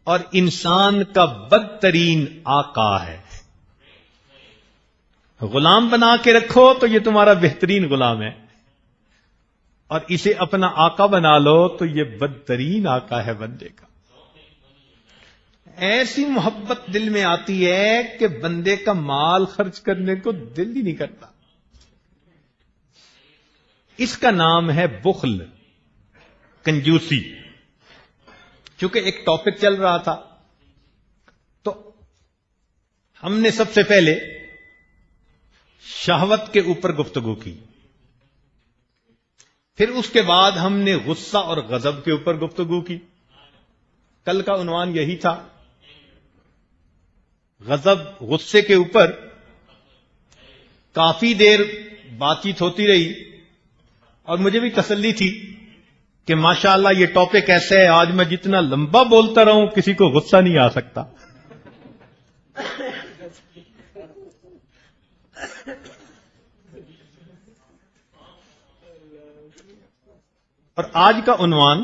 اور انسان کا بدترین آقا ہے. غلام بنا کے رکھو تو یہ تمہارا بہترین غلام ہے، اور اسے اپنا آقا بنا لو تو یہ بدترین آقا ہے بندے کا. ایسی محبت دل میں آتی ہے کہ بندے کا مال خرچ کرنے کو دل ہی نہیں کرتا. اس کا نام ہے بخل، کنجوسی. چونکہ ایک ٹاپک چل رہا تھا تو ہم نے سب سے پہلے شہوت کے اوپر گفتگو کی، پھر اس کے بعد ہم نے غصہ اور غضب کے اوپر گفتگو کی. کل کا عنوان یہی تھا. غصے کے اوپر کافی دیر بات چیت ہوتی رہی اور مجھے بھی تسلی تھی کہ ماشاءاللہ یہ ٹاپک ایسا ہے آج میں جتنا لمبا بولتا رہوں کسی کو غصہ نہیں آ سکتا. اور آج کا عنوان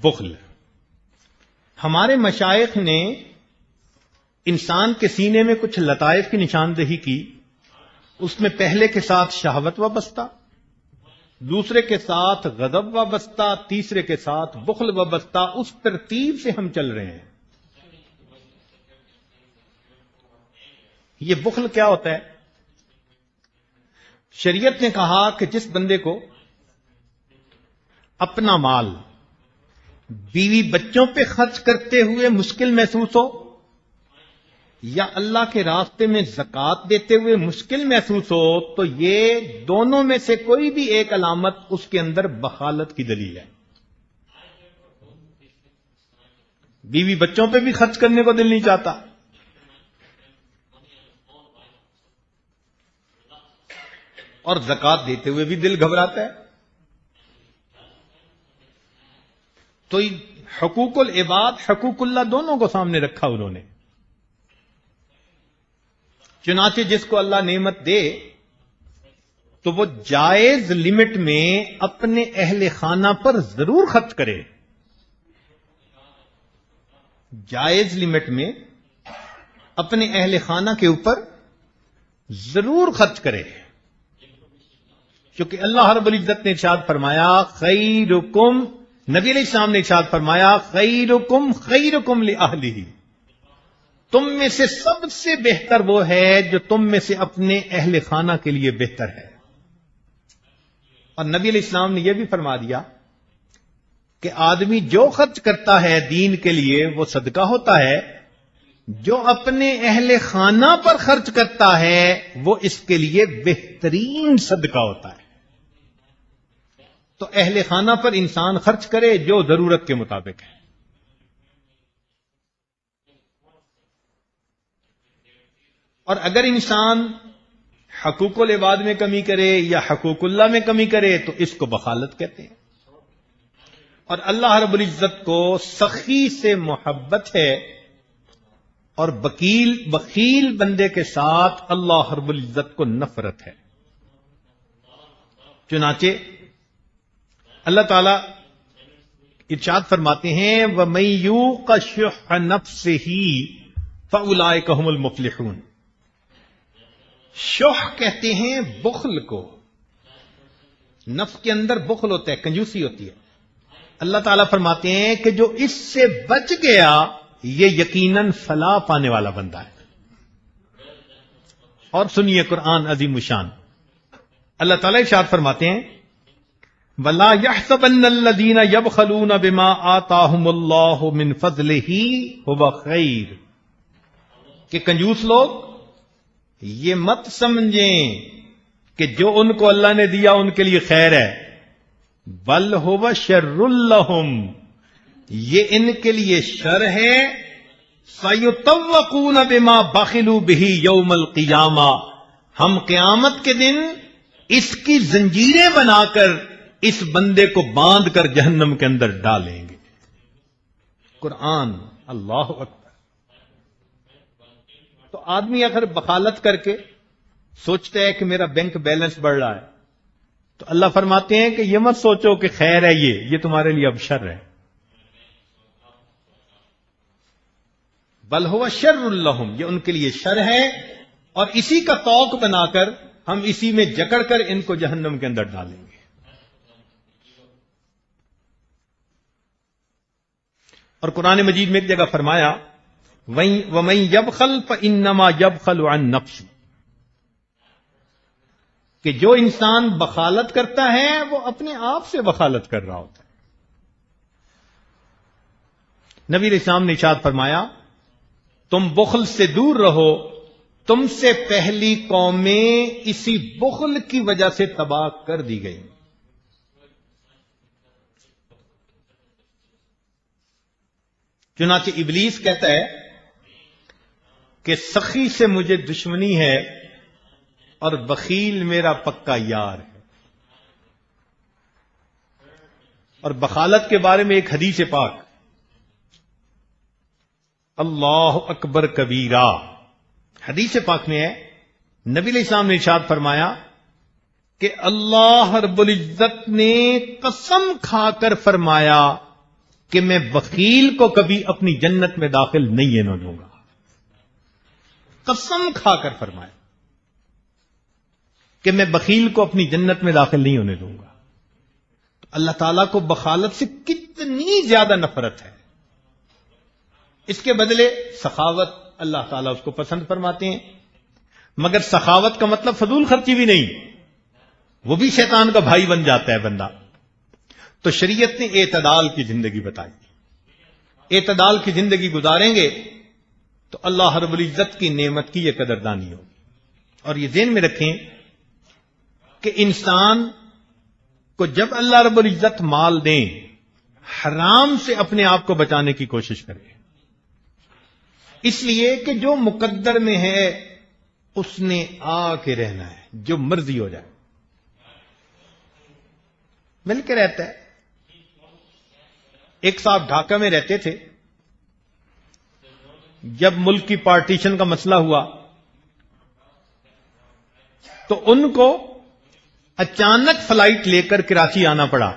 بخل. ہمارے مشائخ نے انسان کے سینے میں کچھ لطائف کی نشاندہی کی. اس میں پہلے کے ساتھ شہوت وابستہ، دوسرے کے ساتھ غضب وابستہ، تیسرے کے ساتھ بخل وابستہ. اس ترتیب سے ہم چل رہے ہیں. یہ بخل کیا ہوتا ہے؟ شریعت نے کہا کہ جس بندے کو اپنا مال بیوی بچوں پہ خرچ کرتے ہوئے مشکل محسوس ہو یا اللہ کے راستے میں زکوٰۃ دیتے ہوئے مشکل محسوس ہو تو یہ دونوں میں سے کوئی بھی ایک علامت اس کے اندر بخالت کی دلیل ہے. بیوی بچوں پہ بھی خرچ کرنے کو دل نہیں چاہتا، اور زکوٰۃ دیتے ہوئے بھی دل گھبراتا ہے. تو حقوق العباد حقوق اللہ دونوں کو سامنے رکھا انہوں نے. چنانچہ جس کو اللہ نعمت دے تو وہ جائز لمٹ میں اپنے اہل خانہ پر ضرور خرچ کرے. جائز لمٹ میں اپنے اہل خانہ کے اوپر ضرور خرچ کرے، کیونکہ اللہ رب العزت نے ارشاد فرمایا خیرکم، نبی علیہ السلام نے ارشاد فرمایا خیرکم خیرکم لأہلہ، تم میں سے سب سے بہتر وہ ہے جو تم میں سے اپنے اہل خانہ کے لیے بہتر ہے. اور نبی علیہ السلام نے یہ بھی فرما دیا کہ آدمی جو خرچ کرتا ہے دین کے لیے وہ صدقہ ہوتا ہے، جو اپنے اہل خانہ پر خرچ کرتا ہے وہ اس کے لیے بہترین صدقہ ہوتا ہے. تو اہل خانہ پر انسان خرچ کرے جو ضرورت کے مطابق ہے. اور اگر انسان حقوق العباد میں کمی کرے یا حقوق اللہ میں کمی کرے تو اس کو بخالت کہتے ہیں. اور اللہ رب العزت کو سخی سے محبت ہے اور بخیل بندے کے ساتھ اللہ رب العزت کو نفرت ہے. چنانچہ اللہ تعالی ارشاد فرماتے ہیں وَمَن یُوقَ شُحَّ نَفْسِهِ فَأُولَٰئِکَ هُمُ الْمُفْلِحُونَ. شح کہتے ہیں بخل کو. نفس کے اندر بخل ہوتا ہے، کنجوسی ہوتی ہے. اللہ تعالیٰ فرماتے ہیں کہ جو اس سے بچ گیا یہ یقیناً فلاح پانے والا بندہ ہے. اور سنیے قرآن عظیم الشان، اللہ تعالیٰ ارشاد فرماتے ہیں وَلَا يَحْسَبَنَّ الَّذِينَ يَبْخَلُونَ بِمَا آتَاهُمُ اللَّهُ مِنْ فَضْلِهِ هُوَ خَيْرٌ، کہ کنجوس لوگ یہ مت سمجھیں کہ جو ان کو اللہ نے دیا ان کے لیے خیر ہے، بل هُوَ شَرٌّ لَّهُمْ، یہ ان کے لیے شر ہے. سَيُطَوَّقُونَ بِمَا بَخِلُوا بِهِ يَوْمَ الْقِيَامَةِ، ہم قیامت کے دن اس کی زنجیریں بنا کر اس بندے کو باندھ کر جہنم کے اندر ڈالیں گے. قرآن، اللہ اکبر. تو آدمی اگر بخالت کر کے سوچتا ہے کہ میرا بینک بیلنس بڑھ رہا ہے، تو اللہ فرماتے ہیں کہ یہ مت سوچو کہ خیر ہے، یہ تمہارے لیے اب شر ہے، بل ہوا شر لہم، یہ ان کے لیے شر ہے، اور اسی کا توق بنا کر ہم اسی میں جکڑ کر ان کو جہنم کے اندر ڈالیں گے۔ اور قرآن مجید میں ایک جگہ فرمایا وَمَن يَبْخَلْ فَإِنَّمَا يَبْخَلُ عَن نَفْسِهِ، کہ جو انسان بخالت کرتا ہے وہ اپنے آپ سے بخالت کر رہا ہوتا ہے۔ نبی علیہ السلام نے ارشاد فرمایا تم بخل سے دور رہو، تم سے پہلی قومیں اسی بخل کی وجہ سے تباہ کر دی گئی۔ چنانچہ ابلیس کہتا ہے کہ سخی سے مجھے دشمنی ہے اور بخیل میرا پکا یار ہے۔ اور بخالت کے بارے میں ایک حدیث پاک، اللہ اکبر کبیرہ، حدیث پاک میں ہے، نبی علیہ السلام نے ارشاد فرمایا کہ اللہ رب العزت نے قسم کھا کر فرمایا کہ میں بخیل کو کبھی اپنی جنت میں داخل نہیں ہونے دوں گا، قسم کھا کر فرمایا کہ میں بخیل کو اپنی جنت میں داخل نہیں ہونے دوں گا۔ تو اللہ تعالیٰ کو بخالت سے کتنی زیادہ نفرت ہے، اس کے بدلے سخاوت اللہ تعالیٰ اس کو پسند فرماتے ہیں، مگر سخاوت کا مطلب فضول خرچی بھی نہیں، وہ بھی شیطان کا بھائی بن جاتا ہے بندہ۔ تو شریعت نے اعتدال کی زندگی بتائی، اعتدال کی زندگی گزاریں گے تو اللہ رب العزت کی نعمت کی یہ قدردانی ہوگی۔ اور یہ ذہن میں رکھیں کہ انسان کو جب اللہ رب العزت مال دیں، حرام سے اپنے آپ کو بچانے کی کوشش کرے، اس لیے کہ جو مقدر میں ہے اس نے آ کے رہنا ہے، جو مرضی ہو جائے مل کے رہتا ہے۔ ایک صاحب ڈھاکہ میں رہتے تھے، جب ملک کی پارٹیشن کا مسئلہ ہوا تو ان کو اچانک فلائٹ لے کر کراچی آنا پڑا۔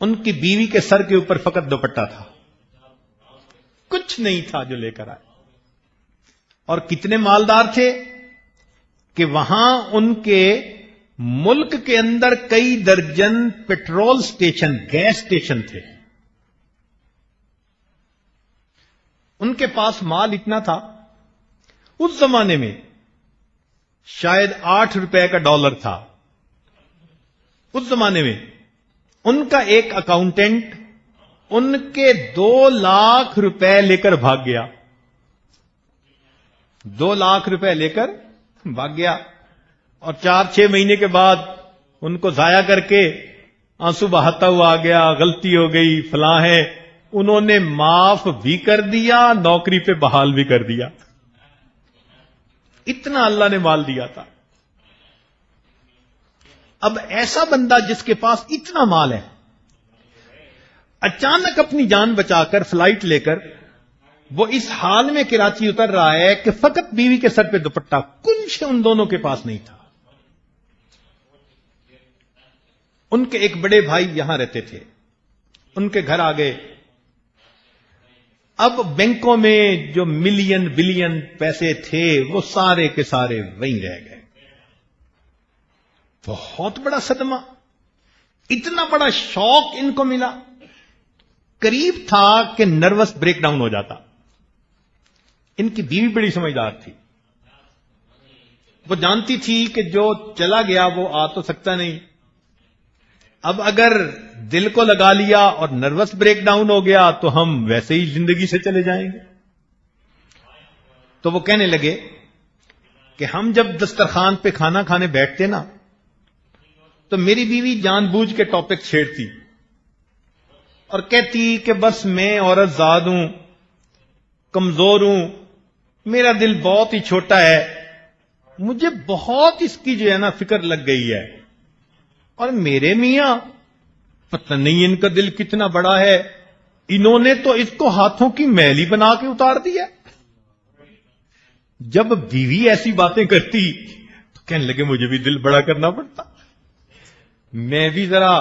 ان کی بیوی کے سر کے اوپر فقط دوپٹہ تھا، کچھ نہیں تھا جو لے کر آئے، اور کتنے مالدار تھے کہ وہاں ان کے ملک کے اندر کئی درجن پیٹرول سٹیشن، گیس سٹیشن تھے۔ ان کے پاس مال اتنا تھا، اس زمانے میں شاید 8 روپے کا ڈالر تھا۔ اس زمانے میں ان کا ایک اکاؤنٹنٹ ان کے 2 لاکھ روپے لے کر بھاگ گیا، 2 لاکھ روپے لے کر بھاگ گیا، اور 4-6 مہینے کے بعد ان کو ضائع کر کے آنسو بہاتا ہوا آ گیا، غلطی ہو گئی فلاں ہے۔ انہوں نے معاف بھی کر دیا، نوکری پہ بحال بھی کر دیا، اتنا اللہ نے مال دیا تھا۔ اب ایسا بندہ جس کے پاس اتنا مال ہے، اچانک اپنی جان بچا کر فلائٹ لے کر وہ اس حال میں کراچی اتر رہا ہے کہ فقط بیوی کے سر پہ دوپٹہ، کچھ ان دونوں کے پاس نہیں تھا۔ ان کے ایک بڑے بھائی یہاں رہتے تھے، ان کے گھر آ گئے۔ اب بینکوں میں جو ملین بلین پیسے تھے وہ سارے کے سارے وہیں رہ گئے۔ بہت بڑا صدمہ، اتنا بڑا شوق ان کو ملا، قریب تھا کہ نروس بریک ڈاؤن ہو جاتا۔ ان کی بیوی بڑی سمجھدار تھی، وہ جانتی تھی کہ جو چلا گیا وہ آ تو سکتا نہیں، اب اگر دل کو لگا لیا اور نروس بریک ڈاؤن ہو گیا تو ہم ویسے ہی زندگی سے چلے جائیں گے۔ تو وہ کہنے لگے کہ ہم جب دسترخوان پہ کھانا کھانے بیٹھتے نا تو میری بیوی جان بوجھ کے ٹاپک چھیڑتی اور کہتی کہ بس میں عورت زاد ہوں، کمزور ہوں، میرا دل بہت ہی چھوٹا ہے، مجھے بہت اس کی جو ہے نا فکر لگ گئی ہے، اور میرے میاں پتہ نہیں ان کا دل کتنا بڑا ہے، انہوں نے تو اس کو ہاتھوں کی میلی بنا کے اتار دیا۔ جب بیوی ایسی باتیں کرتی تو کہنے لگے مجھے بھی دل بڑا کرنا پڑتا، میں بھی ذرا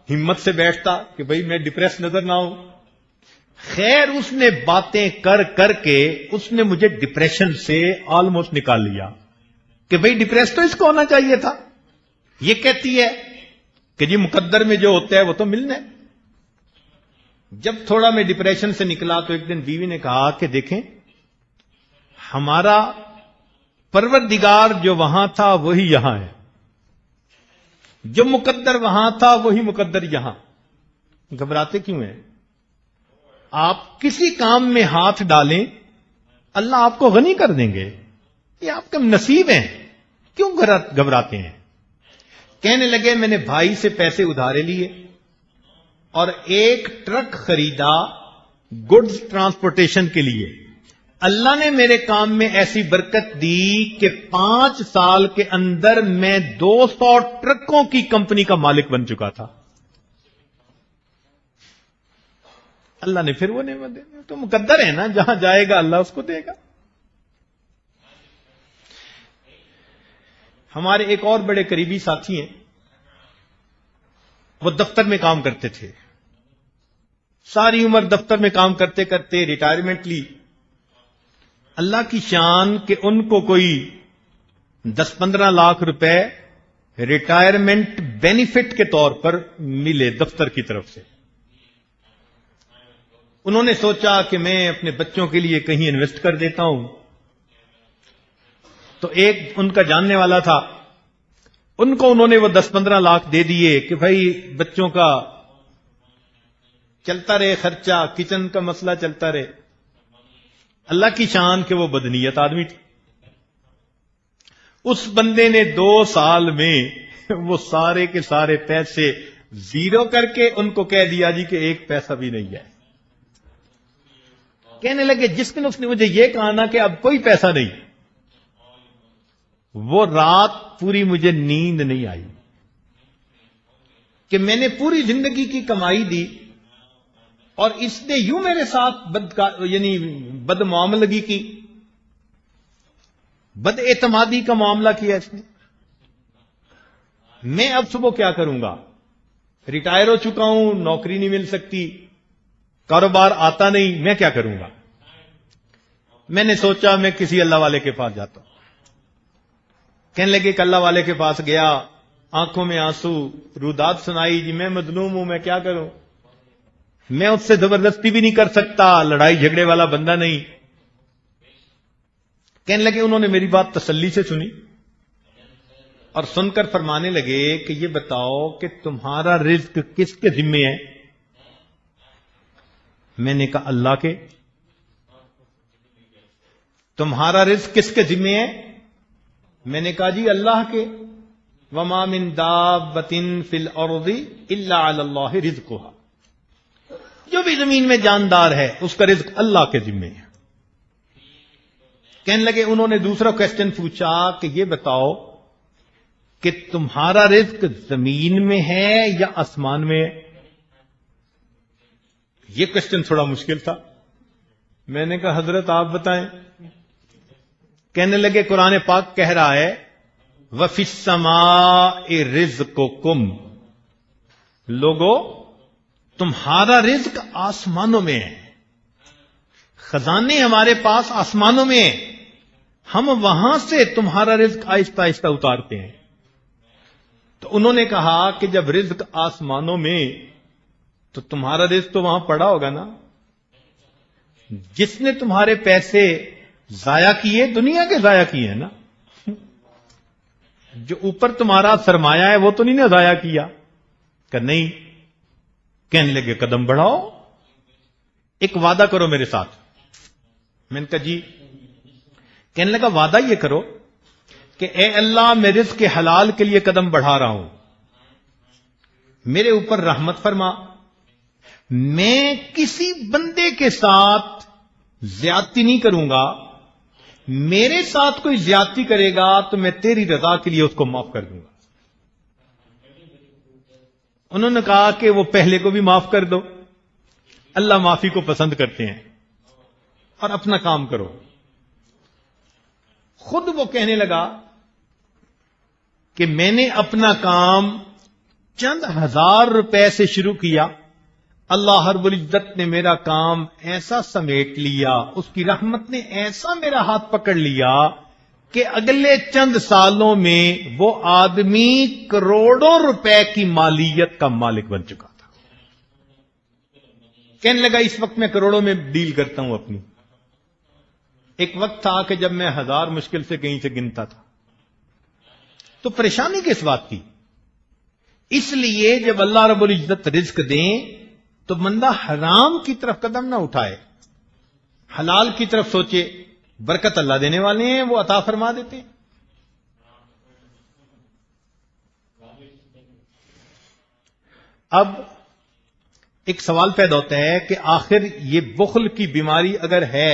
ہمت سے بیٹھتا کہ بھئی میں ڈپریس نظر نہ ہوں. خیر اس نے باتیں کر کر کے اس نے مجھے ڈپریشن سے آلموسٹ نکال لیا کہ بھئی ڈپریس تو اس کو ہونا چاہیے تھا. یہ کہتی ہے کہ جی مقدر میں جو ہوتا ہے وہ تو ملنا ہے. جب تھوڑا میں ڈپریشن سے نکلا تو ایک دن بیوی نے کہا کہ دیکھیں ہمارا پروردگار جو وہاں تھا وہی یہاں ہے، جو مقدر وہاں تھا وہی مقدر یہاں. گھبراتے کیوں ہیں؟ آپ کسی کام میں ہاتھ ڈالیں اللہ آپ کو غنی کر دیں گے، یہ آپ کا نصیب ہیں، کیوں گھبراتے ہیں؟ کہنے لگے میں نے بھائی سے پیسے ادھارے لیے اور ایک ٹرک خریدا گڈز ٹرانسپورٹیشن کے لیے. اللہ نے میرے کام میں ایسی برکت دی کہ 5 سال کے اندر میں 200 ٹرکوں کی کمپنی کا مالک بن چکا تھا. اللہ نے پھر وہ نعمت دے دی. تو مقدر ہے نا، جہاں جائے گا اللہ اس کو دے گا. ہمارے ایک اور بڑے قریبی ساتھی ہیں، وہ دفتر میں کام کرتے تھے، ساری عمر دفتر میں کام کرتے کرتے ریٹائرمنٹ لی. اللہ کی شان کہ ان کو کوئی 10-15 لاکھ روپے ریٹائرمنٹ بینیفٹ کے طور پر ملے دفتر کی طرف سے. انہوں نے سوچا کہ میں اپنے بچوں کے لیے کہیں انویسٹ کر دیتا ہوں. تو ایک ان کا جاننے والا تھا، ان کو انہوں نے وہ 10-15 لاکھ دے دیے کہ بھائی بچوں کا چلتا رہے خرچہ، کچن کا مسئلہ چلتا رہے. اللہ کی شان کہ وہ بدنیت آدمی تھے. اس بندے نے 2 سال میں وہ سارے کے سارے پیسے زیرو کر کے ان کو کہہ دیا جی کہ ایک پیسہ بھی نہیں ہے. کہنے لگے جس دن اس نے مجھے یہ کہا نا کہ اب کوئی پیسہ نہیں، وہ رات پوری مجھے نیند نہیں آئی کہ میں نے پوری زندگی کی کمائی دی اور اس نے یوں میرے ساتھ بد معاملگی کی، بد اعتمادی کا معاملہ کیا اس نے. میں اب صبح کیا کروں گا؟ ریٹائر ہو چکا ہوں، نوکری نہیں مل سکتی، کاروبار آتا نہیں، میں کیا کروں گا؟ میں نے سوچا میں کسی اللہ والے کے پاس جاتا ہوں. کہنے لگے کہ اللہ والے کے پاس گیا، آنکھوں میں آنسو، روداد سنائی، جی میں مظلوم ہوں، میں کیا کروں؟ میں اس سے زبردستی بھی نہیں کر سکتا، لڑائی جھگڑے والا بندہ نہیں. کہنے لگے انہوں نے میری بات تسلی سے سنی اور سن کر فرمانے لگے کہ یہ بتاؤ کہ تمہارا رزق کس کے ذمے ہے؟ میں نے کہا اللہ کے. تمہارا رزق کس کے ذمے ہے؟ میں نے کہا جی اللہ کے. وما من دابۃ فی الارض الا علی اللہ رزقها، جو بھی زمین میں جاندار ہے اس کا رزق اللہ کے ذمے ہے. کہنے لگے انہوں نے دوسرا کوسچن پوچھا کہ یہ بتاؤ کہ تمہارا رزق زمین میں ہے یا آسمان میں ہے؟ یہ کوسچن تھوڑا مشکل تھا. میں نے کہا حضرت آپ بتائیں. کہنے لگے قرآن پاک کہہ رہا ہے وَفِي السَّمَاءِ رِزْقُكُمْ، لوگو تمہارا رزق آسمانوں میں ہے. خزانے ہمارے پاس آسمانوں میں ہیں، ہم وہاں سے تمہارا رزق آہستہ آہستہ اتارتے ہیں. تو انہوں نے کہا کہ جب رزق آسمانوں میں تو تمہارا رزق تو وہاں پڑا ہوگا نا. جس نے تمہارے پیسے ضائع کیے دنیا کے ضائع کیے ہیں نا، جو اوپر تمہارا سرمایہ ہے وہ تو نہیں نے ضائع کیا؟ کہ نہیں. کہنے لگے قدم بڑھاؤ، ایک وعدہ کرو میرے ساتھ. میں نے کہا جی. کہنے لگا وعدہ یہ کرو کہ اے اللہ میں رزق کے حلال کے لیے قدم بڑھا رہا ہوں، میرے اوپر رحمت فرما، میں کسی بندے کے ساتھ زیادتی نہیں کروں گا، میرے ساتھ کوئی زیادتی کرے گا تو میں تیری رضا کے لیے اس کو معاف کر دوں گا. انہوں نے کہا کہ وہ پہلے کو بھی معاف کر دو، اللہ معافی کو پسند کرتے ہیں، اور اپنا کام کرو. خود وہ کہنے لگا کہ میں نے اپنا کام چند ہزار روپے سے شروع کیا، اللہ رب العزت نے میرا کام ایسا سمیٹ لیا، اس کی رحمت نے ایسا میرا ہاتھ پکڑ لیا کہ اگلے چند سالوں میں وہ آدمی کروڑوں روپے کی مالیت کا مالک بن چکا تھا۔ کہنے لگا اس وقت میں کروڑوں میں ڈیل کرتا ہوں اپنی۔ ایک وقت تھا کہ جب میں 1000 مشکل سے کہیں سے گنتا تھا، تو پریشانی کس بات کی؟ اس لیے جب اللہ رب العزت رزق دیں تو بندہ حرام کی طرف قدم نہ اٹھائے، حلال کی طرف سوچے، برکت اللہ دینے والے ہیں، وہ عطا فرما دیتے ہیں۔ اب ایک سوال پیدا ہوتا ہے کہ آخر یہ بخل کی بیماری اگر ہے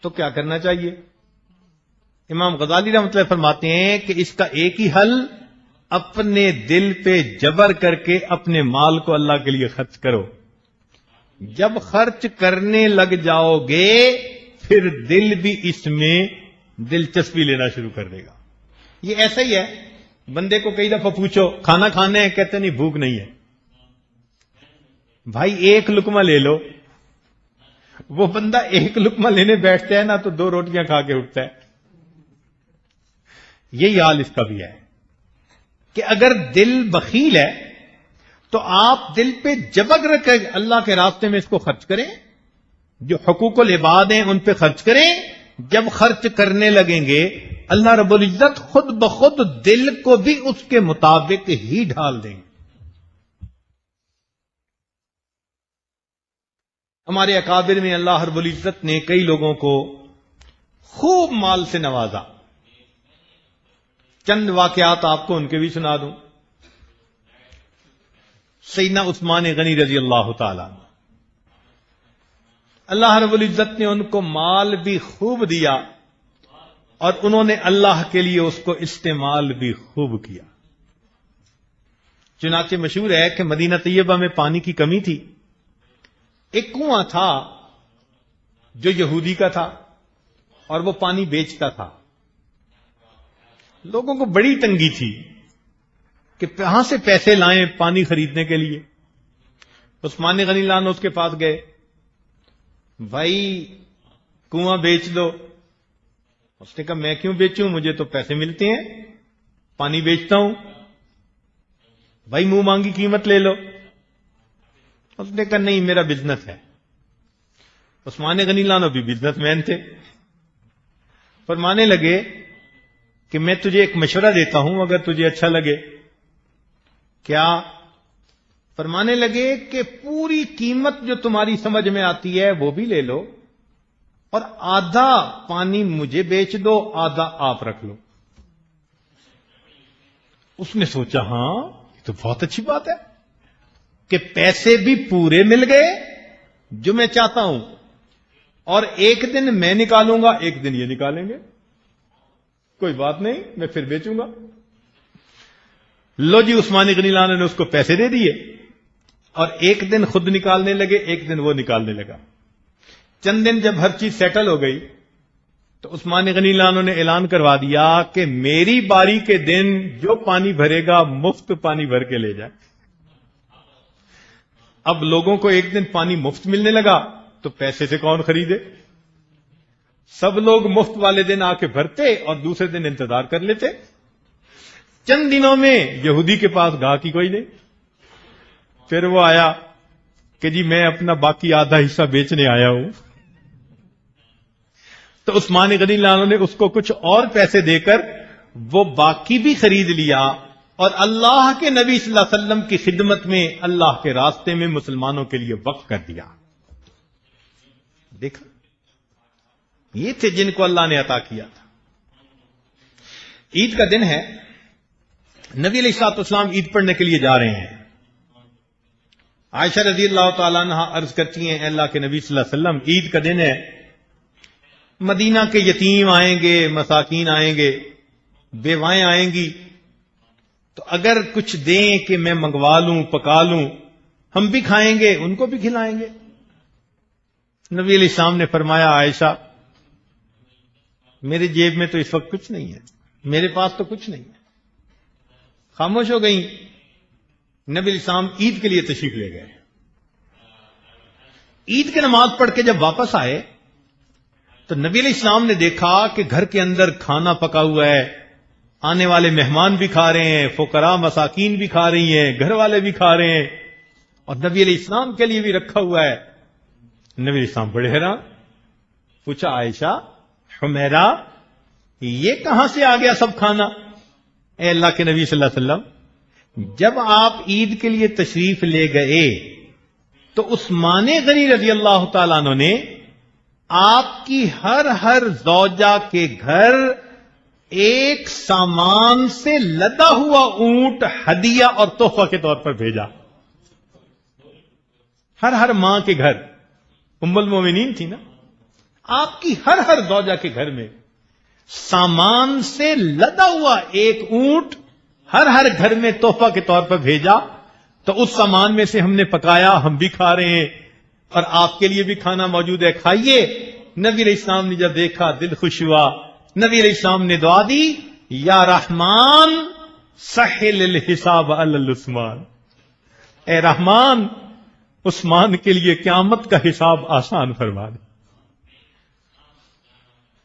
تو کیا کرنا چاہیے؟ امام غزالی رحمۃ اللہ فرماتے ہیں کہ اس کا ایک ہی حل، اپنے دل پہ جبر کر کے اپنے مال کو اللہ کے لیے خرچ کرو۔ جب خرچ کرنے لگ جاؤ گے پھر دل بھی اس میں دلچسپی لینا شروع کر دے گا۔ یہ ایسا ہی ہے، بندے کو کئی دفعہ پوچھو کھانا کھانا ہے، کہتے نہیں بھوک نہیں ہے۔ بھائی ایک لقمہ لے لو، وہ بندہ ایک لقمہ لینے بیٹھتا ہے نا تو 2 روٹیاں کھا کے اٹھتا ہے۔ یہی حال اس کا بھی ہے کہ اگر دل بخیل ہے تو آپ دل پہ جبر رکھ کر اللہ کے راستے میں اس کو خرچ کریں، جو حقوق العباد ہیں ان پہ خرچ کریں۔ جب خرچ کرنے لگیں گے اللہ رب العزت خود بخود دل کو بھی اس کے مطابق ہی ڈھال دیں گے۔ ہمارے اکابر میں اللہ رب العزت نے کئی لوگوں کو خوب مال سے نوازا۔ چند واقعات آپ کو ان کے بھی سنا دوں۔ سیدنا عثمان غنی رضی اللہ تعالی عنہ، اللہ رب العزت نے ان کو مال بھی خوب دیا اور انہوں نے اللہ کے لیے اس کو استعمال بھی خوب کیا۔ چنانچہ مشہور ہے کہ مدینہ طیبہ میں پانی کی کمی تھی، ایک کنواں تھا جو یہودی کا تھا اور وہ پانی بیچتا تھا۔ لوگوں کو بڑی تنگی تھی کہ کہاں سے پیسے لائیں پانی خریدنے کے لیے۔ عثمان غنی لان اس کے پاس گئے، بھائی کنواں بیچ دو۔ اس نے کہا میں کیوں بیچوں، مجھے تو پیسے ملتے ہیں، پانی بیچتا ہوں۔ بھائی منہ مانگی قیمت لے لو۔ اس نے کہا نہیں میرا بزنس ہے۔ عثمان غنی لانو بھی بزنس مین تھے، فرمانے لگے کہ میں تجھے ایک مشورہ دیتا ہوں اگر تجھے اچھا لگے۔ کیا؟ فرمانے لگے کہ پوری قیمت جو تمہاری سمجھ میں آتی ہے وہ بھی لے لو اور آدھا پانی مجھے بیچ دو، آدھا آپ رکھ لو۔ اس نے سوچا ہاں یہ تو بہت اچھی بات ہے کہ پیسے بھی پورے مل گئے جو میں چاہتا ہوں، اور ایک دن میں نکالوں گا ایک دن یہ نکالیں گے، کوئی بات نہیں میں پھر بیچوں گا۔ لو جی عثمان غنی لان نے اس کو پیسے دے دیے اور ایک دن خود نکالنے لگے، ایک دن وہ نکالنے لگا۔ چند دن جب ہر چیز سیٹل ہو گئی تو عثمان غنی لانو نے اعلان کروا دیا کہ میری باری کے دن جو پانی بھرے گا مفت پانی بھر کے لے جائے۔ اب لوگوں کو ایک دن پانی مفت ملنے لگا تو پیسے سے کون خریدے؟ سب لوگ مفت والے دن آ کے بھرتے اور دوسرے دن انتظار کر لیتے۔ چند دنوں میں یہودی کے پاس گاہکی کوئی نہیں۔ پھر وہ آیا کہ جی میں اپنا باقی آدھا حصہ بیچنے آیا ہوں۔ تو عثمان غنی لانو نے اس کو کچھ اور پیسے دے کر وہ باقی بھی خرید لیا اور اللہ کے نبی صلی اللہ علیہ وسلم کی خدمت میں اللہ کے راستے میں مسلمانوں کے لیے وقف کر دیا۔ دیکھا یہ تھے جن کو اللہ نے عطا کیا تھا۔ عید کا دن ہے، نبی علیہ الصلوۃ والسلام عید پڑھنے کے لیے جا رہے ہیں۔ عائشہ رضی اللہ تعالیٰ عنہا عرض کرتی ہیں اے اللہ کے نبی صلی اللہ علیہ وسلم عید کا دن ہے، مدینہ کے یتیم آئیں گے، مساکین آئیں گے، بیوائیں آئیں گی، تو اگر کچھ دیں کہ میں منگوا لوں پکا لوں، ہم بھی کھائیں گے ان کو بھی کھلائیں گے۔ نبی علیہ السلام نے فرمایا عائشہ میرے جیب میں تو اس وقت کچھ نہیں ہے، میرے پاس تو کچھ نہیں ہے. خاموش ہو گئی. نبی علیہ السلام عید کے لیے تشریف لے گئے. عید کی نماز پڑھ کے جب واپس آئے تو نبی علیہ السلام نے دیکھا کہ گھر کے اندر کھانا پکا ہوا ہے، آنے والے مہمان بھی کھا رہے ہیں، فقراء مساکین بھی کھا رہی ہیں، گھر والے بھی کھا رہے ہیں، اور نبی علیہ السلام کے لیے بھی رکھا ہوا ہے. نبی علیہ السلام بڑے حیران. پوچھا عائشہ، حمیرہ، یہ کہاں سے آ گیا سب کھانا؟ اے اللہ کے نبی صلی اللہ علیہ وسلم، جب آپ عید کے لیے تشریف لے گئے تو عثمان غنی رضی اللہ تعالیٰ عنہ نے آپ کی ہر زوجہ کے گھر ایک سامان سے لدا ہوا اونٹ ہدیہ اور تحفہ کے طور پر بھیجا. ہر ماں کے گھر، ام المومنین تھی نا، آپ کی ہر زوجہ کے گھر میں سامان سے لدا ہوا ایک اونٹ ہر گھر میں تحفہ کے طور پر بھیجا. تو اس سامان میں سے ہم نے پکایا، ہم بھی کھا رہے ہیں، اور آپ کے لیے بھی کھانا موجود ہے، کھائیے. نبی علیہ السلام نے جب دیکھا دل خوش ہوا. نبی علیہ السلام نے دعا دی، یا رحمان سہل الحساب علی عثمان، اے رحمان عثمان کے لیے قیامت کا حساب آسان فرما دے.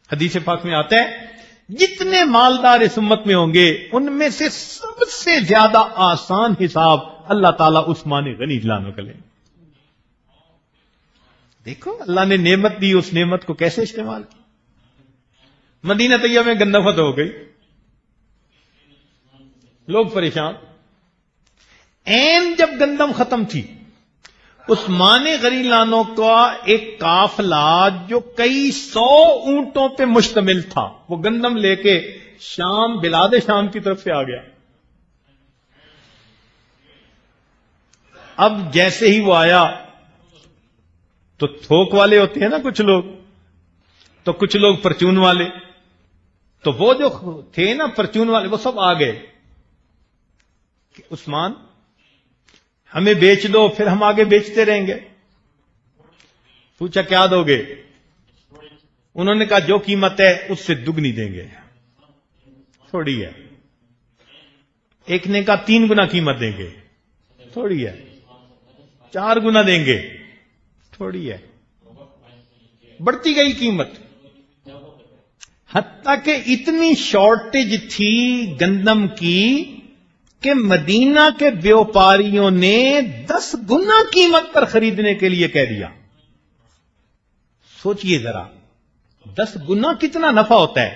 حدیث پاک میں آتا ہے جتنے مالدار اس امت میں ہوں گے ان میں سے سب سے زیادہ آسان حساب اللہ تعالیٰ عثمان غنی لانو کا لیں. دیکھو اللہ نے نعمت دی، اس نعمت کو کیسے استعمال کیا. مدینہ طیبہ میں گندم ختم ہو گئی، لوگ پریشان. جب گندم ختم تھی، عثمان غنی لانو کا ایک قافلہ جو کئی 100 اونٹوں پہ مشتمل تھا، وہ گندم لے کے شام، بلاد شام کی طرف سے آ گیا. اب جیسے ہی وہ آیا تو تھوک والے ہوتے ہیں نا کچھ لوگ، تو کچھ لوگ پرچون والے، تو وہ جو تھے نا پرچون والے وہ سب آ گئے کہ عثمان ہمیں بیچ دو، پھر ہم آگے بیچتے رہیں گے. پوچھا کیا دو گے؟ انہوں نے کہا جو قیمت ہے اس سے دگنی دیں گے، تھوڑی ہے. ایک نے کہا 3 گنا قیمت دیں گے، تھوڑی ہے. 4 گنا دیں گے، تھوڑی ہے. بڑھتی گئی قیمت، حتیٰ کہ اتنی شارٹیج تھی گندم کی کہ مدینہ کے بیوپاریوں نے 10 گنا قیمت پر خریدنے کے لیے کہہ دیا. سوچئے ذرا 10 گنا کتنا نفع ہوتا ہے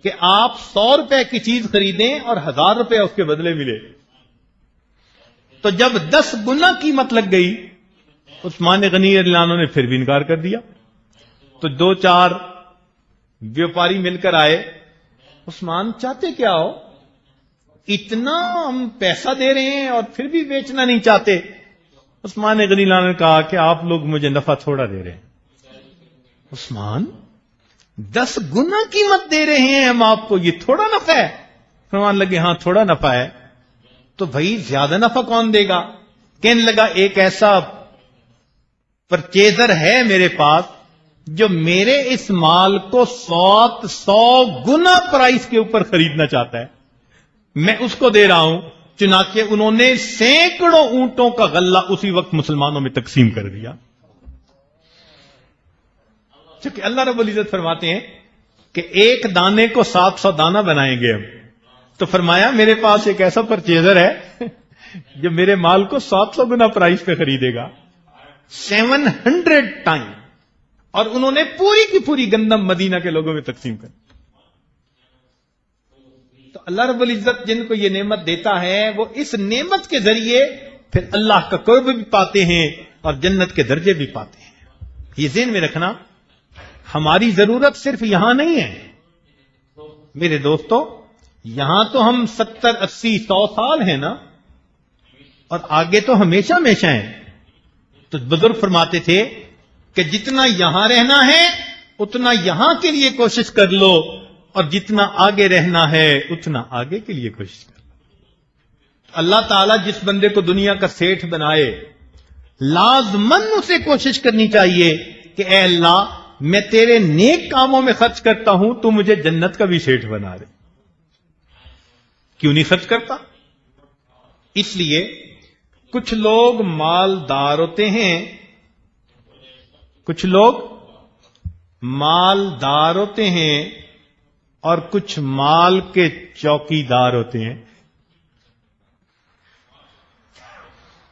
کہ آپ 100 روپے کی چیز خریدیں اور 1000 روپے اس کے بدلے ملے. تو جب 10 گنا قیمت لگ گئی، عثمان غنی رضی اللہ عنہ نے پھر بھی انکار کر دیا. تو 2-4 بیوپاری مل کر آئے. عثمان چاہتے کیا ہو؟ اتنا ہم پیسہ دے رہے ہیں اور پھر بھی بیچنا نہیں چاہتے. عثمان غنی اللہ نے کہا کہ آپ لوگ مجھے نفع تھوڑا دے رہے ہیں. عثمان 10 گنا قیمت دے رہے ہیں ہم آپ کو، یہ تھوڑا نفع ہے؟ فرمان لگے ہاں تھوڑا نفع ہے. تو بھائی زیادہ نفع کون دے گا؟ کہنے لگا ایک ایسا پرچیزر ہے میرے پاس جو میرے اس مال کو 100 گنا پرائس کے اوپر خریدنا چاہتا ہے، میں اس کو دے رہا ہوں. چنانچہ انہوں نے سینکڑوں اونٹوں کا غلہ اسی وقت مسلمانوں میں تقسیم کر دیا. چونکہ اللہ رب العزت فرماتے ہیں کہ ایک دانے کو 700 دانہ بنائیں گے ہم. تو فرمایا میرے پاس ایک ایسا پرچیزر ہے جو میرے مال کو 700 گنا پرائس پہ خریدے گا، 700 ٹائم. اور انہوں نے پوری کی پوری گندم مدینہ کے لوگوں میں تقسیم کر. تو اللہ رب العزت جن کو یہ نعمت دیتا ہے وہ اس نعمت کے ذریعے پھر اللہ کا قرب بھی پاتے ہیں اور جنت کے درجے بھی پاتے ہیں. یہ ذہن میں رکھنا، ہماری ضرورت صرف یہاں نہیں ہے میرے دوستو. یہاں تو ہم 70 80 100 سال ہیں نا، اور آگے تو ہمیشہ ہمیشہ ہیں. تو بزرگ فرماتے تھے کہ جتنا یہاں رہنا ہے اتنا یہاں کے لیے کوشش کر لو، اور جتنا آگے رہنا ہے اتنا آگے کے لیے کوشش کر لو. اللہ تعالیٰ جس بندے کو دنیا کا سیٹھ بنائے، لازمن اسے کوشش کرنی چاہیے کہ اے اللہ میں تیرے نیک کاموں میں خرچ کرتا ہوں، تو مجھے جنت کا بھی سیٹھ بنا دے. کیوں نہیں خرچ کرتا؟ اس لیے کچھ لوگ مالدار ہوتے ہیں، کچھ لوگ مالدار ہوتے ہیں اور کچھ مال کے چوکیدار ہوتے ہیں.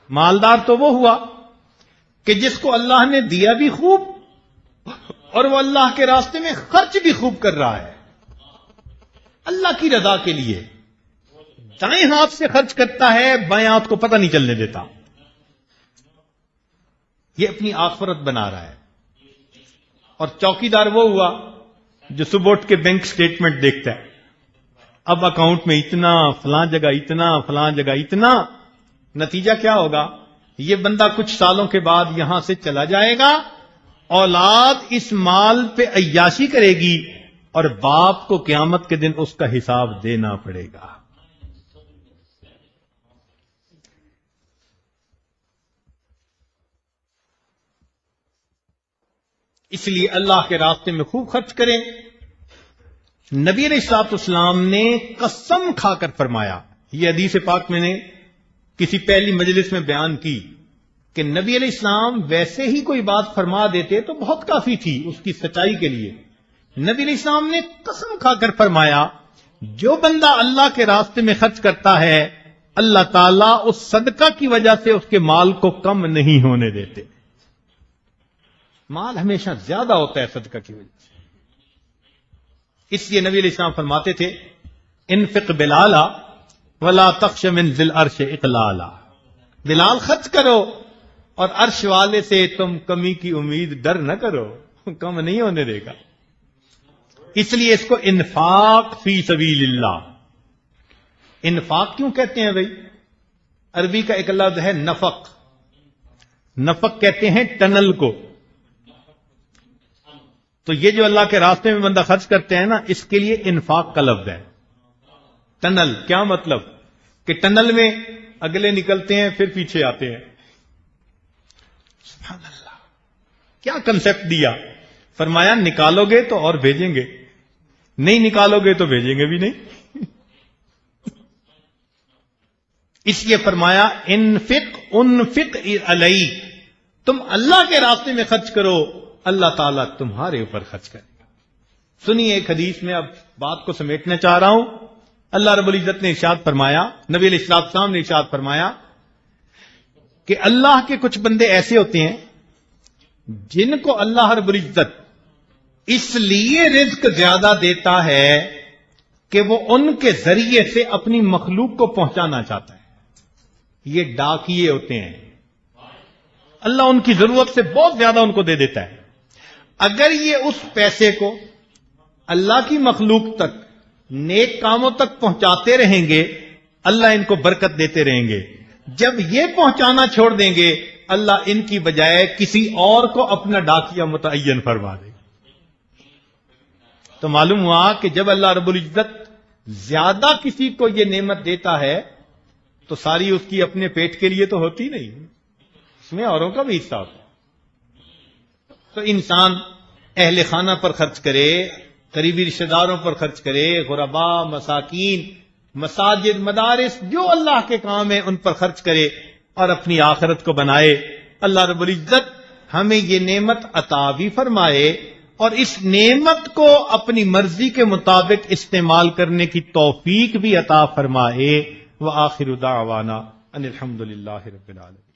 مالدار تو وہ ہوا کہ جس کو اللہ نے دیا بھی خوب اور وہ اللہ کے راستے میں خرچ بھی خوب کر رہا ہے، اللہ کی رضا کے لیے. دائیں ہاتھ سے خرچ کرتا ہے، بائیں ہاتھ کو پتہ نہیں چلنے دیتا. یہ اپنی آخرت بنا رہا ہے. اور چوکیدار وہ ہوا جو صبح اٹھ کے بینک سٹیٹمنٹ دیکھتا ہے، اب اکاؤنٹ میں اتنا، فلاں جگہ اتنا، فلاں جگہ اتنا. نتیجہ کیا ہوگا؟ یہ بندہ کچھ سالوں کے بعد یہاں سے چلا جائے گا، اولاد اس مال پہ عیاشی کرے گی اور باپ کو قیامت کے دن اس کا حساب دینا پڑے گا. اس لیے اللہ کے راستے میں خوب خرچ کریں. نبی علیہ الصلوۃ والسلام نے قسم کھا کر فرمایا، یہ حدیث پاک میں نے کسی پہلی مجلس میں بیان کی کہ نبی علیہ السلام ویسے ہی کوئی بات فرما دیتے تو بہت کافی تھی اس کی سچائی کے لیے. نبی علیہ السلام نے قسم کھا کر فرمایا، جو بندہ اللہ کے راستے میں خرچ کرتا ہے اللہ تعالیٰ اس صدقہ کی وجہ سے اس کے مال کو کم نہیں ہونے دیتے. مال ہمیشہ زیادہ ہوتا ہے صدقہ کی وجہ سے. اس لیے نبی علیہ السلام فرماتے تھے، انفق بلالا ولا تخش من ذی العرش اقلالا. بلال خرچ کرو اور عرش والے سے تم کمی کی امید ڈر نہ کرو، کم نہیں ہونے دے گا. اس لیے اس کو انفاق فی سبیل اللہ. انفاق کیوں کہتے ہیں بھائی؟ عربی کا ایک لفظ ہے نفق. نفق کہتے ہیں ٹنل کو. تو یہ جو اللہ کے راستے میں بندہ خرچ کرتے ہیں نا، اس کے لیے انفاق کا لفظ ہے. ٹنل کیا مطلب؟ کہ ٹنل میں اگلے نکلتے ہیں پھر پیچھے آتے ہیں. سبحان اللہ، کیا کنسپٹ دیا. فرمایا نکالو گے تو اور بھیجیں گے، نہیں نکالو گے تو بھیجیں گے بھی نہیں. اس لیے فرمایا انفق علیہ، تم اللہ کے راستے میں خرچ کرو، اللہ تعالیٰ تمہارے اوپر خرچ کرے گا. سنیے ایک حدیث میں اب بات کو سمیٹنا چاہ رہا ہوں. اللہ رب العزت نے ارشاد فرمایا، نبی علیہ السلام نے ارشاد فرمایا کہ اللہ کے کچھ بندے ایسے ہوتے ہیں جن کو اللہ رب العزت اس لیے رزق زیادہ دیتا ہے کہ وہ ان کے ذریعے سے اپنی مخلوق کو پہنچانا چاہتا ہے. یہ ڈاکیے ہوتے ہیں، اللہ ان کی ضرورت سے بہت زیادہ ان کو دے دیتا ہے. اگر یہ اس پیسے کو اللہ کی مخلوق تک، نیک کاموں تک پہنچاتے رہیں گے، اللہ ان کو برکت دیتے رہیں گے. جب یہ پہنچانا چھوڑ دیں گے، اللہ ان کی بجائے کسی اور کو اپنا ڈاکیا متعین فرما دے. تو معلوم ہوا کہ جب اللہ رب العزت زیادہ کسی کو یہ نعمت دیتا ہے تو ساری اس کی اپنے پیٹ کے لیے تو ہوتی نہیں، اس میں اوروں کا بھی حصہ ہوتا ہے. تو انسان اہل خانہ پر خرچ کرے، قریبی رشتہ داروں پر خرچ کرے، غرباء، مساکین، مساجد، مدارس، جو اللہ کے کام ہیں ان پر خرچ کرے اور اپنی آخرت کو بنائے. اللہ رب العزت ہمیں یہ نعمت عطا بھی فرمائے اور اس نعمت کو اپنی مرضی کے مطابق استعمال کرنے کی توفیق بھی عطا فرمائے. وآخر دعوانا ان الحمد للہ رب العالمین.